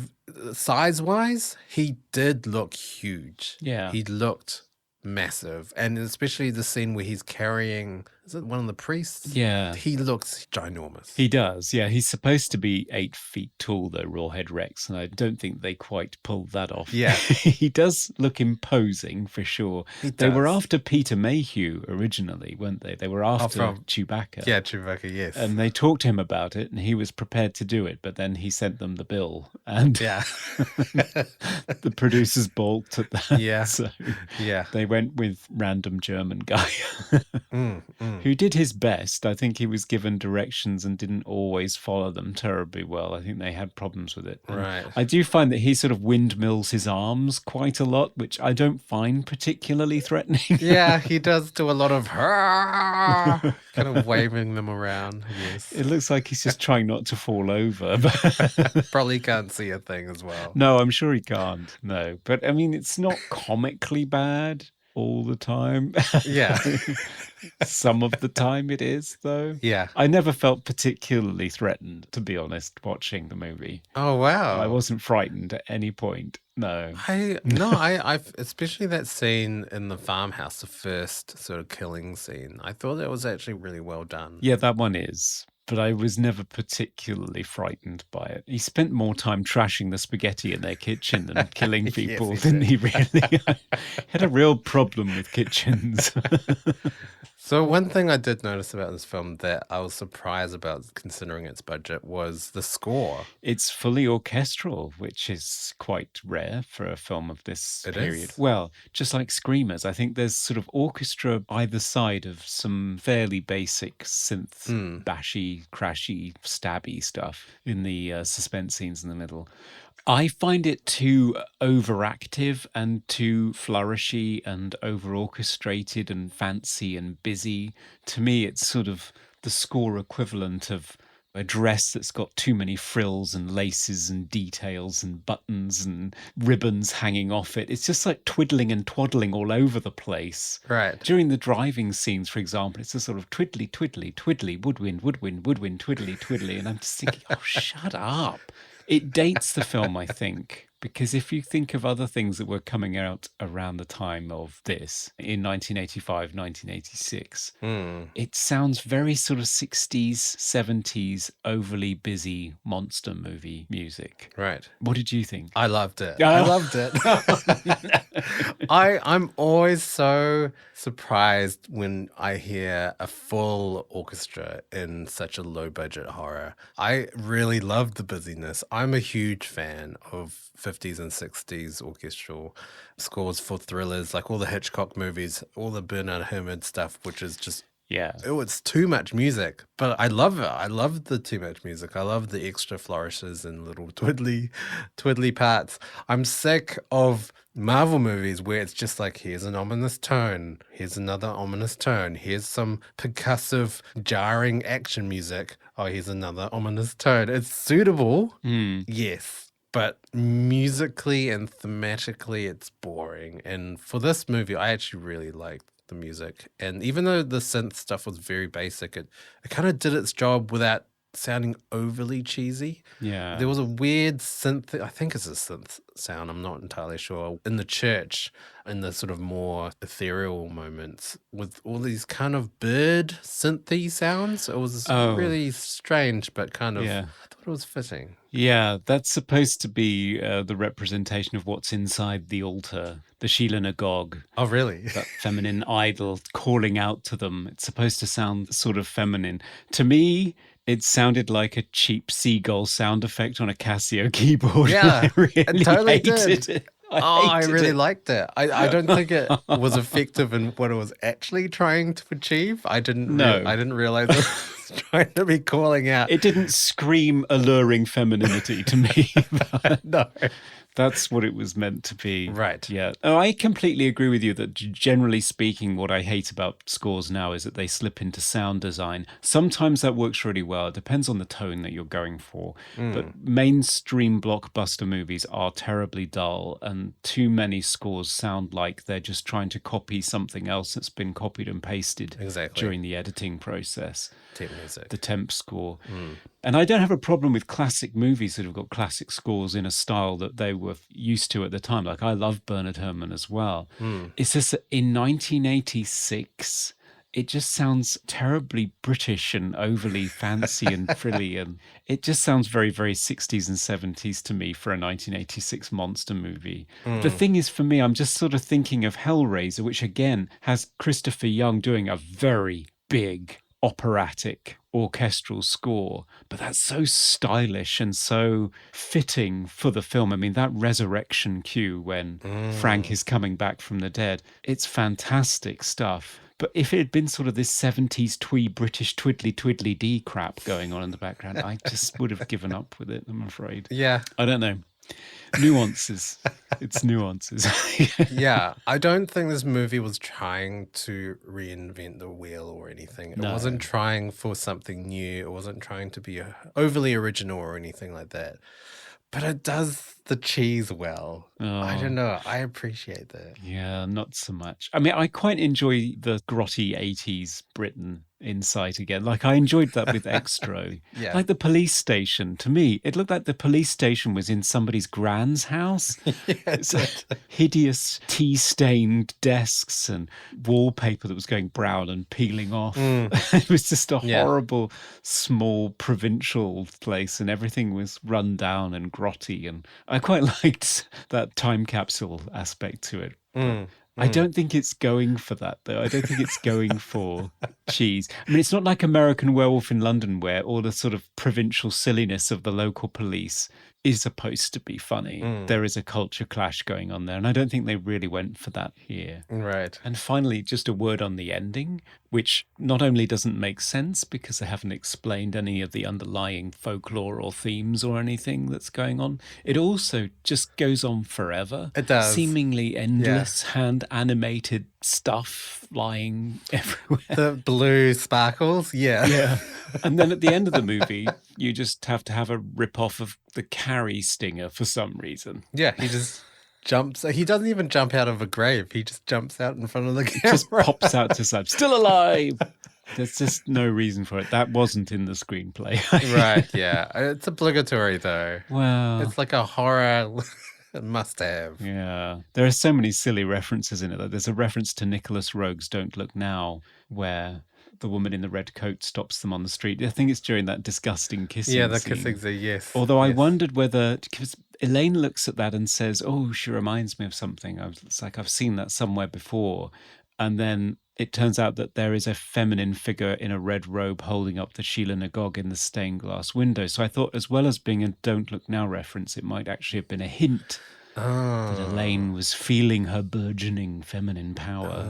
size-wise, he did look huge. Yeah. He looked massive. And especially the scene where he's carrying, is it one of the priests? Yeah. He looks ginormous. He does, yeah. He's supposed to be 8 feet tall, though, Rawhead Rex, and I don't think they quite pulled that off. Yeah. He does look imposing, for sure. They were after Peter Mayhew originally, weren't they? They were after Chewbacca. Yeah, Chewbacca, yes. And they talked to him about it, and he was prepared to do it, but then he sent them the bill. And the producers balked at that. Yeah. So yeah. they went with random German guy. Who did his best. I think he was given directions and didn't always follow them terribly well. I think they had problems with it. And right. I do find that he sort of windmills his arms quite a lot, which I don't find particularly threatening. Yeah, he does do a lot of kind of waving them around. Yes. It looks like he's just trying not to fall over. But probably can't see a thing as well. No, I'm sure he can't. No. But I mean, it's not comically bad all the time. Yeah. Some of the time it is, though. Yeah. I never felt particularly threatened, to be honest, watching the movie. Oh, wow. I wasn't frightened at any point. No. I've especially that scene in the farmhouse, the first sort of killing scene. I thought that was actually really well done. Yeah, that one is. But I was never particularly frightened by it. He spent more time trashing the spaghetti in their kitchen than killing people, didn't he, really? He had a real problem with kitchens. So one thing I did notice about this film that I was surprised about considering its budget was the score. It's fully orchestral, which is quite rare for a film of this period. Is? Well, just like Screamers, I think there's sort of orchestra either side of some fairly basic synth, bashy, crashy, stabby stuff in the suspense scenes in the middle. I find it too overactive and too flourishy and over-orchestrated and fancy and busy. To me, it's sort of the score equivalent of a dress that's got too many frills and laces and details and buttons and ribbons hanging off it. It's just like twiddling and twaddling all over the place. Right. During the driving scenes, for example, it's a sort of twiddly, twiddly, twiddly, woodwind, woodwind, woodwind, twiddly, twiddly. And I'm just thinking, oh, shut up. It dates the film, I think, because if you think of other things that were coming out around the time of this, in 1985, 1986, it sounds very sort of 60s, 70s, overly busy monster movie music. Right. What did you think? I loved it. Oh. I loved it. I'm always so surprised when I hear a full orchestra in such a low budget horror. I really love the busyness. I'm a huge fan of 50s and 60s orchestral scores for thrillers, like all the Hitchcock movies, all the Bernard Herrmann stuff, which is just Yeah. oh, it's too much music, but I love it. I love the too much music. I love the extra flourishes and little twiddly parts. I'm sick of Marvel movies where it's just like, here's an ominous tone, here's another ominous tone, here's some percussive, jarring action music. Oh, here's another ominous tone. It's suitable, yes, but musically and thematically, it's boring. And for this movie, I actually really liked the music. And even though the synth stuff was very basic, it kind of did its job without sounding overly cheesy. Yeah. There was a weird synth, I think it's a synth sound, I'm not entirely sure, in the church, in the sort of more ethereal moments with all these kind of bird synthy sounds. It was really strange, but kind of, I thought it was fitting. Yeah, that's supposed to be the representation of what's inside the altar, the Sheila Nagog. Oh, really? That feminine idol calling out to them. It's supposed to sound sort of feminine. To me, it sounded like a cheap seagull sound effect on a Casio keyboard. Yeah, I really it totally hated did. it. I hated really it. liked it. I don't think it was effective in what it was actually trying to achieve. I didn't realize it was trying to be calling out. It didn't scream alluring femininity to me. But No. that's what it was meant to be. Right. Yeah. Oh, I completely agree with you that generally speaking, what I hate about scores now is that they slip into sound design. Sometimes that works really well. It depends on the tone that you're going for. But mainstream blockbuster movies are terribly dull, and too many scores sound like they're just trying to copy something else that's been copied and pasted during the editing process. Temp music. The temp score. And I don't have a problem with classic movies that have got classic scores in a style that they were used to at the time. Like, I love Bernard Herrmann as well. It's just that in 1986, it just sounds terribly British and overly fancy and frilly. And it just sounds very, very 60s and 70s to me for a 1986 monster movie. The thing is, for me, I'm just sort of thinking of Hellraiser, which again has Christopher Young doing a very big operatic orchestral score, but that's so stylish and so fitting for the film. I mean, that resurrection cue when Frank is coming back from the dead, it's fantastic stuff. But if it had been sort of this 70s twee British twiddly dee crap going on in the background, I just would have given up with it, I'm afraid. Yeah. I don't know. Nuances. It's nuances. Yeah. I don't think this movie was trying to reinvent the wheel or anything. It wasn't trying for something new. It wasn't trying to be overly original or anything like that. But it does the cheese well. I don't know. I appreciate that. Yeah, not so much. I mean, I quite enjoy the grotty 80s Britain insight again. Like, I enjoyed that with Extro. Yeah. Like the police station, to me, it looked like the police station was in somebody's grand's house. It's like hideous tea-stained desks and wallpaper that was going brown and peeling off. It was just a horrible, small, provincial place, and everything was run down and grotty. And I quite liked that time capsule aspect to it. I don't think it's going for that, though. I don't think it's going for cheese. I mean, it's not like American Werewolf in London, where all the sort of provincial silliness of the local police is supposed to be funny. There is a culture clash going on there, and I don't think they really went for that here. Right. And finally, just a word on the ending, which not only doesn't make sense because they haven't explained any of the underlying folklore or themes or anything that's going on, it also just goes on forever. It does. Seemingly endless hand-animated stuff flying everywhere. The blue sparkles. Yeah. And then at the end of the movie, you just have to have a rip-off of the Carrie stinger for some reason. Yeah. He just jumps. He doesn't even jump out of a grave. He just jumps out in front of the camera. Just pops out to say, "I'm still alive." There's just no reason for it. That wasn't in the screenplay. Right, yeah. It's obligatory, though. Well, It's like a horror must-have. yeah. There are so many silly references in it. Like, there's a reference to Nicholas Roeg's Don't Look Now, where the woman in the red coat stops them on the street. I think it's during that disgusting kissing Yeah, the scene. kissing scene, yes. Although I yes. wondered whether, because Elaine looks at that and says, "Oh, she reminds me of something." It's like, I've seen that somewhere before. And then it turns out that there is a feminine figure in a red robe holding up the Sheila Nagog in the stained glass window. So I thought, as well as being a Don't Look Now reference, it might actually have been a hint that Elaine was feeling her burgeoning feminine power,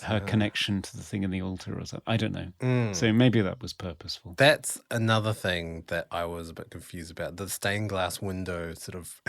her connection to the thing in the altar or something. I don't know. So maybe that was purposeful. That's another thing that I was a bit confused about. The stained glass window sort of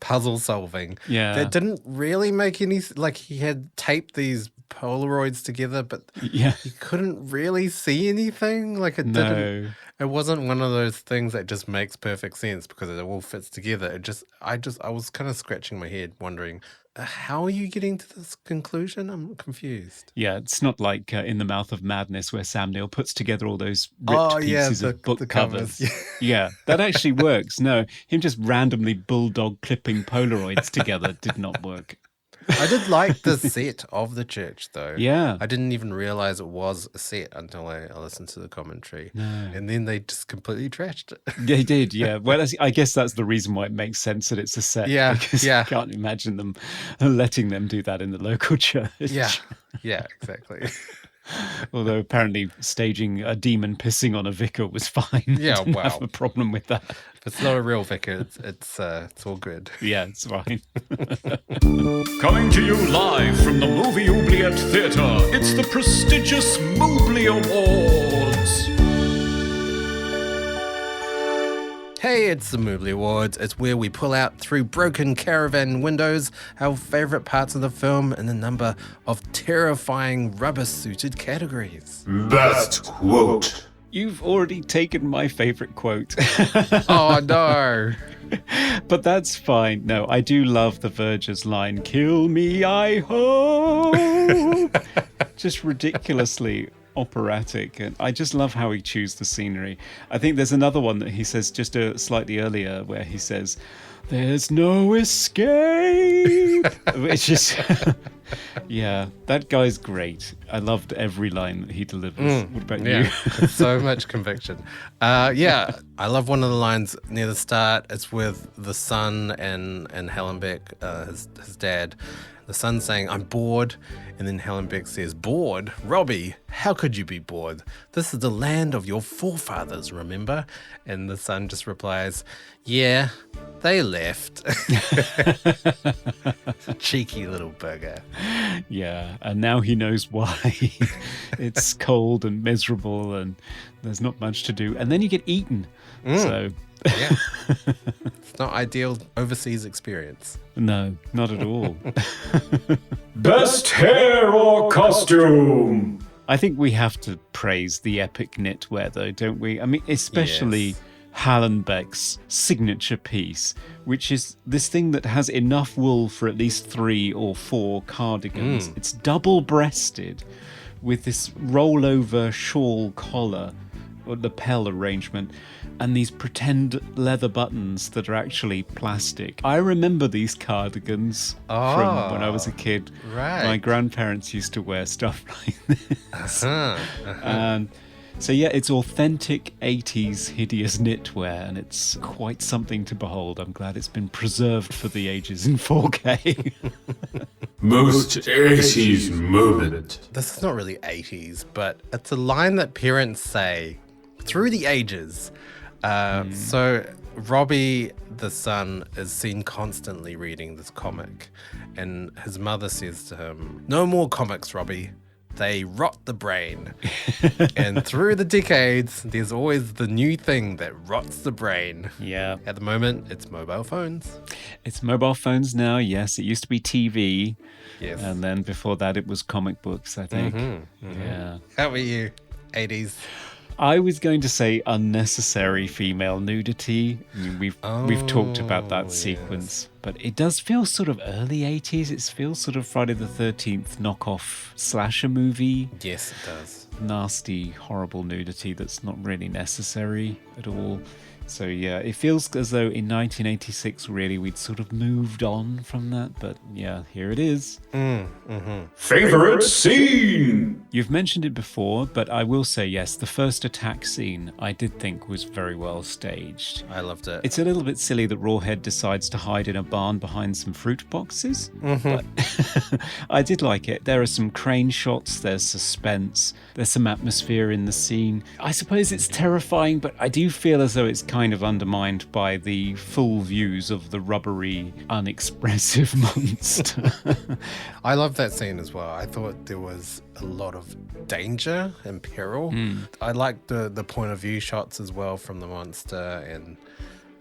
puzzle solving. Yeah. That didn't really make any... Like, he had taped these Polaroids together, but Yeah. you couldn't really see anything. Like, it No. didn't... It wasn't one of those things that just makes perfect sense because it all fits together. I was kind of scratching my head wondering, how are you getting to this conclusion? I'm confused. Yeah, it's not like In the Mouth of Madness where Sam Neill puts together all those ripped pieces of book covers. Yeah, that actually works. No, him just randomly bulldog clipping Polaroids together did not work. I did like the set of the church, though. Yeah. I didn't even realize it was a set until I listened to the commentary. No. And then they just completely trashed it. They did, yeah. Well, I guess that's the reason why it makes sense that it's a set. Yeah, Because yeah. I can't imagine them letting them do that in the local church. Yeah, exactly. Although apparently staging a demon pissing on a vicar was fine. Yeah, I didn't wow. have a problem with that. If it's not a real vicar, it's all good. Yeah, it's fine. Coming to you live from the Movie Oubliette Theatre, it's the prestigious Mobley Awards. Hey, it's the Mobley Awards. It's where we pull out through broken caravan windows our favourite parts of the film in a number of terrifying rubber-suited categories. Best quote. You've already taken my favourite quote. Oh, no. But that's fine. No, I do love the Verger's line, "Kill me, I hope." Just ridiculously operatic, and I just love how he chews the scenery. I think there's another one that he says just slightly earlier where he says, "There's no escape," which is yeah, that guy's great. I loved every line that he delivers. What about you? So much conviction. Yeah, I love one of the lines near the start. It's with the son and Hellenbeck, his dad. The son saying, "I'm bored," and then Hellenbeck says, "Bored? Robbie, how could you be bored? This is the land of your forefathers, remember?" And the son just replies, "Yeah, they left." Cheeky little bugger. Yeah, and now he knows why. It's cold and miserable and there's not much to do. And then you get eaten. So Yeah. It's not ideal overseas experience. no, not at all. Best hair or costume. I think we have to praise the epic knitwear, though, don't we? I mean, especially Yes. Hallenbeck's signature piece, which is this thing that has enough wool for at least 3 or 4 cardigans. It's double-breasted with this rollover shawl collar or lapel arrangement and these pretend leather buttons that are actually plastic. I remember these cardigans from when I was a kid. right. My grandparents used to wear stuff like this. And so yeah, it's authentic 80s hideous knitwear, and it's quite something to behold. I'm glad it's been preserved for the ages in 4K. Most 80s moment. This is not really 80s, but it's a line that parents say through the ages. So Robbie, the son, is seen constantly reading this comic, and his mother says to him, "No more comics, Robbie. They rot the brain." And through the decades, there's always the new thing that rots the brain. Yeah. At the moment, it's mobile phones. It's mobile phones now, yes. It used to be TV. Yes. And then before that, it was comic books, I think. Yeah. How about you? 80s. I was going to say unnecessary female nudity. I mean, we've talked about that sequence, But it does feel sort of early 80s. It feels sort of Friday the 13th knockoff slasher movie. Yes, it does. Nasty, horrible nudity that's not really necessary at all. So yeah, it feels as though in 1986, really, we'd sort of moved on from that. But yeah, here it is. Favorite scene? You've mentioned it before, but I will say yes, the first attack scene I did think was very well staged. I loved it. It's a little bit silly that Rawhead decides to hide in a barn behind some fruit boxes, but I did like it. There are some crane shots, there's suspense, there's some atmosphere in the scene. I suppose it's terrifying, but I do feel as though it's kind of undermined by the full views of the rubbery, unexpressive monster. I love that scene as well. I thought there was a lot of danger and peril. I liked the point of view shots as well from the monster and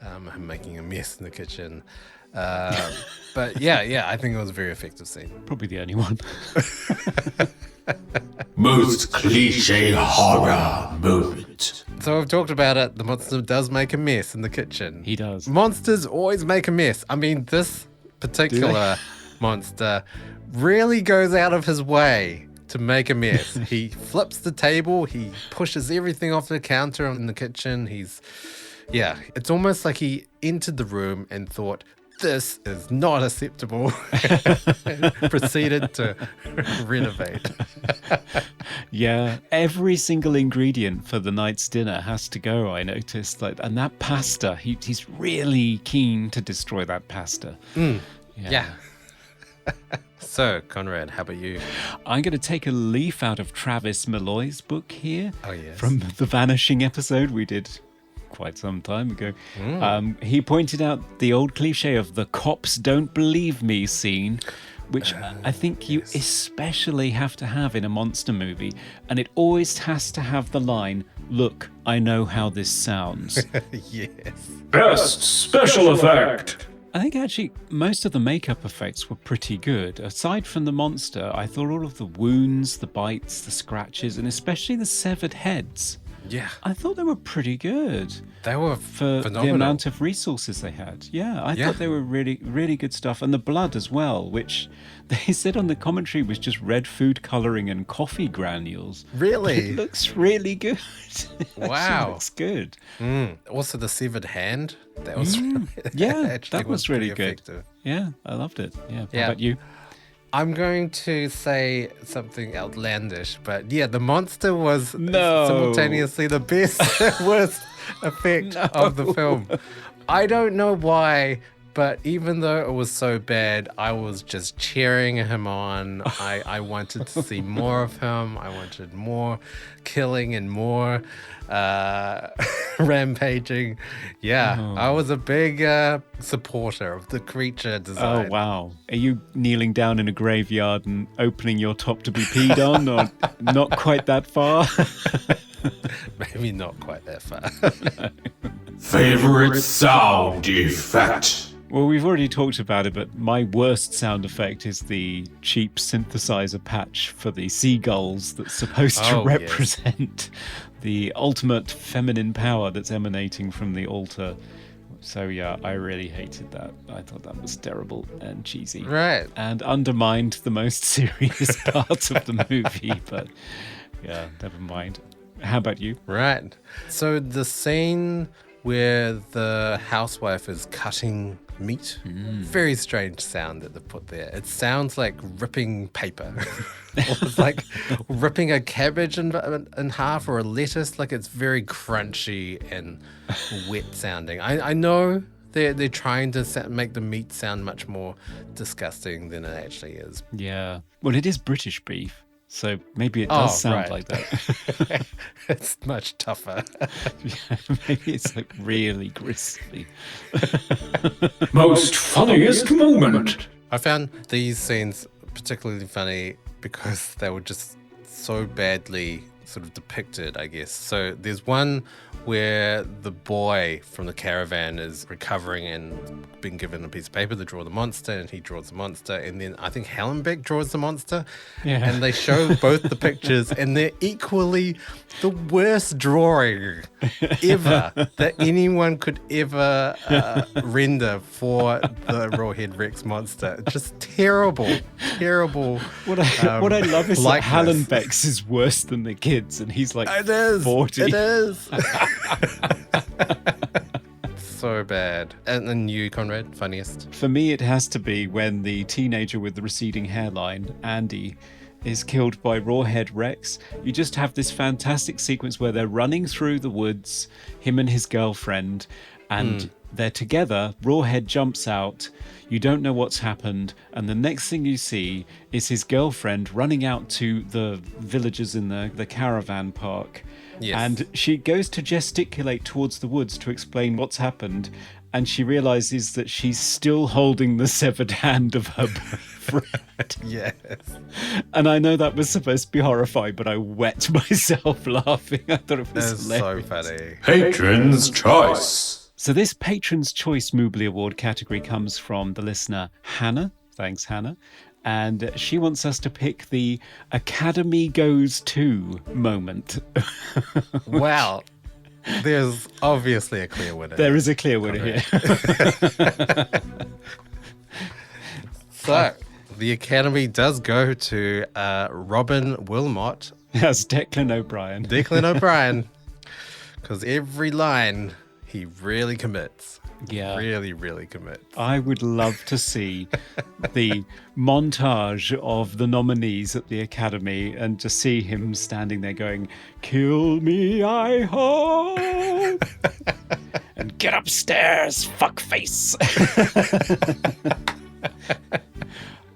him making a mess in the kitchen. But yeah, I think it was a very effective scene. Probably the only one. Most cliche horror moment. So I've talked about it. The monster does make a mess in the kitchen. He does. Monsters always make a mess. I mean, this particular monster really goes out of his way to make a mess. He flips the table. He pushes everything off the counter in the kitchen. It's almost like he entered the room and thought, this is not acceptable. And proceeded to renovate. Yeah, every single ingredient for the night's dinner has to go, I noticed. And that pasta, he's really keen to destroy that pasta. Yeah. So, Conrad, how about you? I'm going to take a leaf out of Travis Malloy's book here. Oh, yes. From the Vanishing episode we did quite some time ago. He pointed out the old cliche of the cops don't believe me scene, which I think you especially have to have in a monster movie. And it always has to have the line, look, I know how this sounds. Yes. Best special effect? I think actually most of the makeup effects were pretty good. Aside from the monster, I thought all of the wounds, the bites, the scratches, and especially the severed heads, Yeah. I thought they were pretty good They were for phenomenal. the amount of resources they had. Yeah, I thought they were really, really good stuff. And the blood as well, which they said on the commentary was just red food coloring and coffee granules. Really? It looks really good. It actually Wow. looks good. Also, the severed hand. That was Yeah, actually that was really pretty good. effective. Yeah, I loved it. Yeah. How Yeah. about you? I'm going to say something outlandish, but yeah, the monster was No. simultaneously the best and worst effect of the film. I don't know why, but even though it was so bad, I was just cheering him on. I wanted to see more of him. I wanted more killing and more rampaging. Yeah, I was a big supporter of the creature design. Oh, wow. Are you kneeling down in a graveyard and opening your top to be peed on, or not quite that far? Maybe not quite that far. Favorite sound effect. Well, we've already talked about it, but my worst sound effect is the cheap synthesizer patch for the seagulls that's supposed to Oh, yes. represent the ultimate feminine power that's emanating from the altar. So, yeah, I really hated that. I thought that was terrible and cheesy. Right. And undermined the most serious parts of the movie, but yeah, never mind. How about you? Right. So the scene where the housewife is cutting meat, very strange sound that they put there. It sounds like ripping paper. Or it's like ripping a cabbage in half, or a lettuce. Like, it's very crunchy and wet sounding. I know they're trying to make the meat sound much more disgusting than it actually is. Yeah. Well, it is British beef, so maybe it does sound right. like that. It's much tougher. Yeah, maybe it's like really crispy. Most funniest moment? I found these scenes particularly funny because they were just so badly sort of depicted, I guess. So there's one where the boy from the caravan is recovering and being given a piece of paper to draw the monster, and he draws the monster, and then I think Hallenbeck draws the monster, and they show both the pictures, and they're equally the worst drawing ever that anyone could ever render for the Rawhead Rex monster. Just terrible. What I love is that likeness. Hallenbeck's is worse than the kids, and he's like It is. 40. It is. So bad. And then you, Conrad, funniest. For me, it has to be when the teenager with the receding hairline, Andy, is killed by Rawhead Rex. You just have this fantastic sequence where they're running through the woods, him and his girlfriend, and they're together. Rawhead jumps out. You don't know what's happened. And the next thing you see is his girlfriend running out to the villagers in the caravan park. Yes. And she goes to gesticulate towards the woods to explain what's happened. And she realizes that she's still holding the severed hand of her boyfriend. Yes. And I know that was supposed to be horrifying, but I wet myself laughing. I thought it was That's so hilarious. funny. Patron's Choice. So this Patron's Choice Moobly Award category comes from the listener Hannah. Thanks, Hannah. And she wants us to pick the Academy Goes To moment. Wow. There's obviously a clear winner. There is a clear winner here. So, the Academy does go to Robin Wilmot, As Declan O'Brien. Declan O'Brien, because every line he really commits. Yeah. Really commits. I would love to see the montage of the nominees at the Academy and to see him standing there going, "Kill me, I hope," and "Get upstairs, fuckface."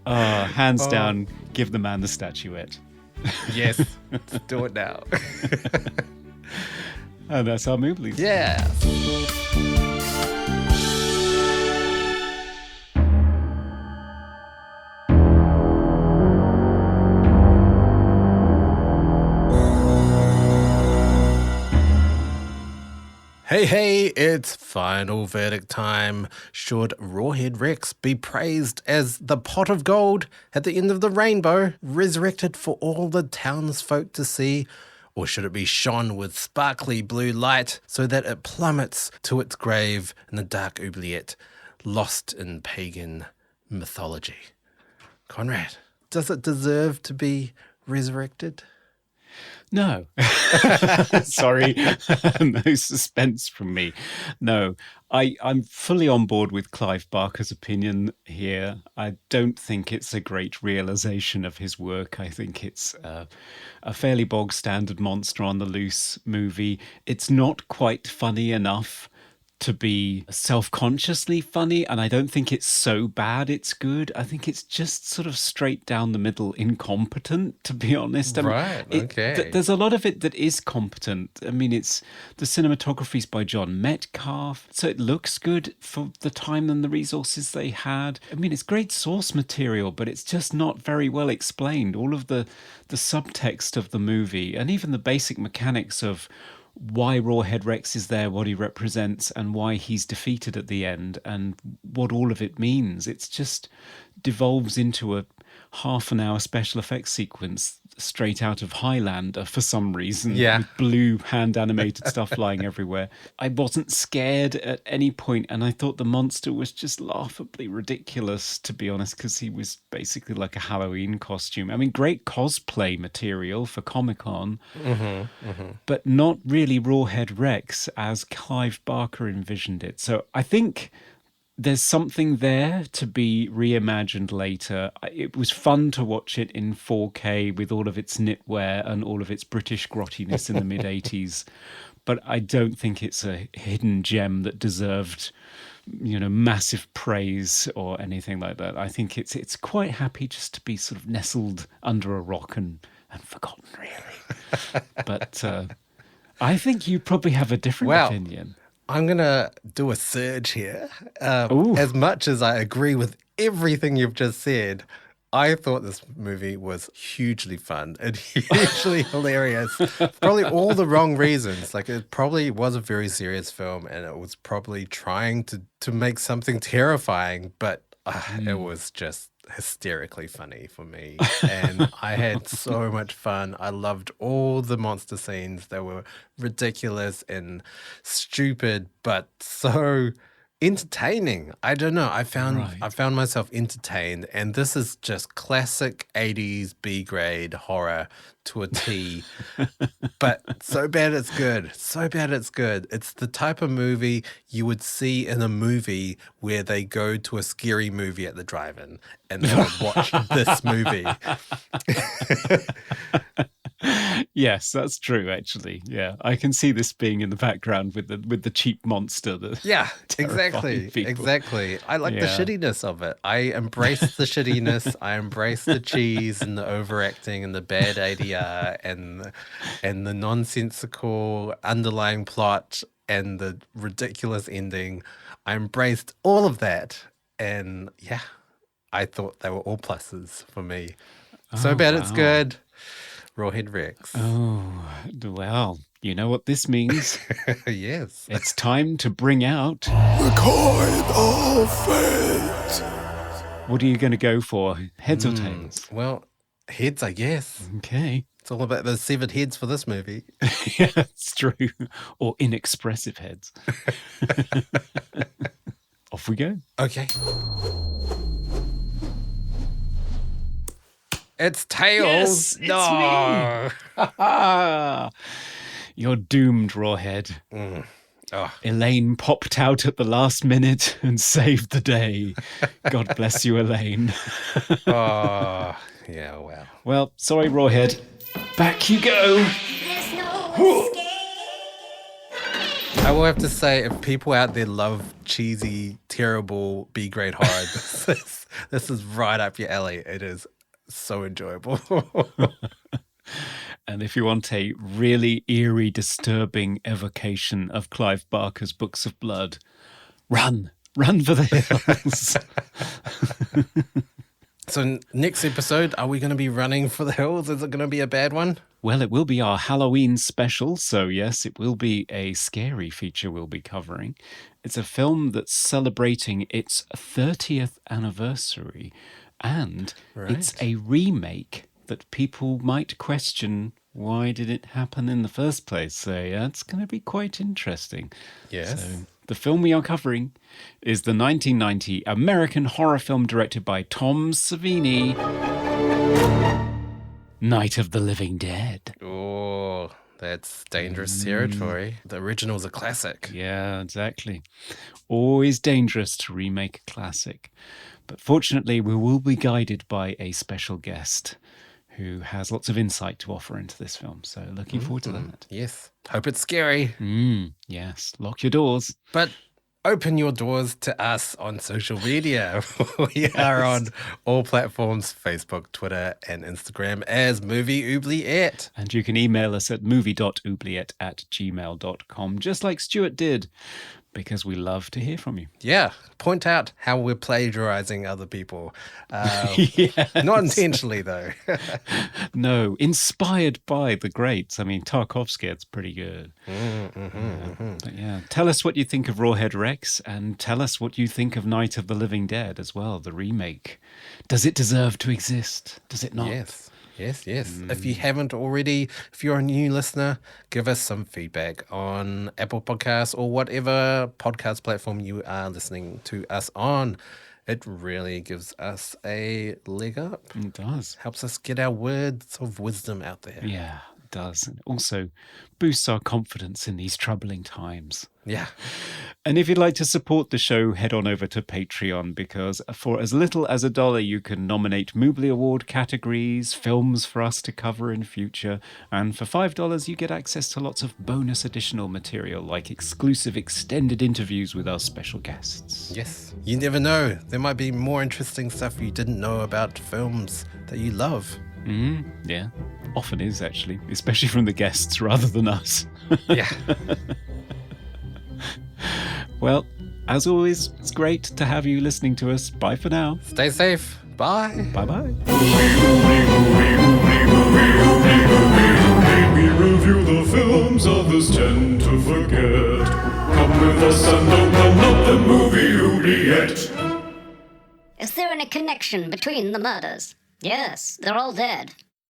Hands down, give the man the statuette. Yes, let's do it now. And that's our Moobly. Yeah. Hey, it's final verdict time. Should Rawhead Rex be praised as the pot of gold at the end of the rainbow, resurrected for all the townsfolk to see? Or should it be shone with sparkly blue light so that it plummets to its grave in the dark oubliette, lost in pagan mythology? Conrad, does it deserve to be resurrected? No. Sorry. No suspense from me. No. I'm fully on board with Clive Barker's opinion here. I don't think it's a great realization of his work. I think it's a fairly bog standard monster on the loose movie. It's not quite funny enough to be self-consciously funny, and I don't think it's so bad it's good. I think it's just sort of straight down the middle incompetent, to be honest. I mean, Right, okay. There's a lot of it that is competent. I mean, it's the cinematography's by John Metcalf, so it looks good for the time and the resources they had. I mean, it's great source material, but it's just not very well explained. All of the subtext of the movie and even the basic mechanics of why Rawhead Rex is there, what he represents, and why he's defeated at the end, and what all of it means. It's just devolves into a half an hour special effects sequence straight out of Highlander for some reason. Yeah. With blue hand animated stuff flying everywhere. I wasn't scared at any point, and I thought the monster was just laughably ridiculous, to be honest, because he was basically like a Halloween costume. I mean, great cosplay material for Comic-Con, but not really Rawhead Rex as Clive Barker envisioned it. So I think there's something there to be reimagined later. It was fun to watch it in 4K with all of its knitwear and all of its British grottiness in the mid-80s. But I don't think it's a hidden gem that deserved, massive praise or anything like that. I think it's quite happy just to be sort of nestled under a rock and forgotten, really. But I think you probably have a different opinion. I'm going to do a surge here. As much as I agree with everything you've just said, I thought this movie was hugely fun and hugely hilarious. Probably all the wrong reasons. Like, it probably was a very serious film and it was probably trying to make something terrifying, but it was just hysterically funny for me. And I had so much fun. I loved all the monster scenes. They were ridiculous and stupid, but so entertaining. I don't know. I found myself entertained, and this is just classic 80s B grade horror to a T. But so bad it's good. So bad it's good. It's the type of movie you would see in a movie where they go to a scary movie at the drive-in and they would watch this movie. Yes, that's true, actually. Yeah, I can see this being in the background with the cheap monster. Yeah, terrifying exactly. people. Exactly. I like the Yeah. shittiness of it. I embrace the shittiness. I embrace the cheese and the overacting and the bad ADR and the nonsensical underlying plot and the ridiculous ending. I embraced all of that. And yeah, I thought they were all pluses for me. So bad it's wow. good. Rawhead Rex. Oh, well, you know what this means. Yes. It's time to bring out... The coin of fate. What are you going to go for? Heads or tails? Well, heads, I guess. Okay. It's all about those severed heads for this movie. Yeah, it's true. Or inexpressive heads. Off we go. Okay. It's tails. Yes, it's no. Ah, you're doomed, Rawhead. Oh. Elaine popped out at the last minute and saved the day. God bless you, Elaine. Oh, yeah, wow. Well, sorry, Rawhead. Back you go. There's no escape. I will have to say, if people out there love cheesy, terrible B-grade horror, this is right up your alley. It is so enjoyable. And if you want a really eerie, disturbing evocation of Clive Barker's Books of Blood, run for the hills. So next episode, are we going to be running for the hills? Is it going to be a bad one? Well, it will be our Halloween special, so yes, it will be a scary feature we'll be covering. It's a film that's celebrating its 30th anniversary, and it's a remake that people might question, why did it happen in the first place? So yeah, it's going to be quite interesting. Yes. So the film we are covering is the 1990 American horror film directed by Tom Savini, Night of the Living Dead. Oh, that's dangerous territory. The original's a classic. Yeah, exactly. Always dangerous to remake a classic. But fortunately, we will be guided by a special guest who has lots of insight to offer into this film. So looking forward to that. Yes. Hope it's scary. Yes, lock your doors. But open your doors to us on social media. We are on all platforms, Facebook, Twitter, and Instagram as Movie Oubliette. And you can email us at movie.oubliette@gmail.com, just like Stuart did, because we love to hear from you. Yeah, point out how we're plagiarizing other people. Yes. Not intentionally, though. No, inspired by the greats. I mean, Tarkovsky, it's pretty good. But yeah, tell us what you think of Rawhead Rex, and tell us what you think of Night of the Living Dead as well, the remake. Does it deserve to exist? Does it not? Yes. If you haven't already, if you're a new listener, give us some feedback on Apple Podcasts or whatever podcast platform you are listening to us on. It really gives us a leg up. It does. Helps us get our words of wisdom out there. Yeah, it does. And also boosts our confidence in these troubling times. Yeah. And if you'd like to support the show, head on over to Patreon, because for as little as $1, you can nominate Moobly Award categories, films for us to cover in future. And for $5, you get access to lots of bonus additional material, like exclusive extended interviews with our special guests. Yes. You never know. There might be more interesting stuff you didn't know about films that you love. Yeah, often is, actually, especially from the guests rather than us. Yeah. Well, as always, it's great to have you listening to us. Bye for now. Stay safe. Bye. Bye-bye. We review the films others tend to forget. Come with us and open up the movie oubliette. Is there any connection between the murders? Yes, they're all dead.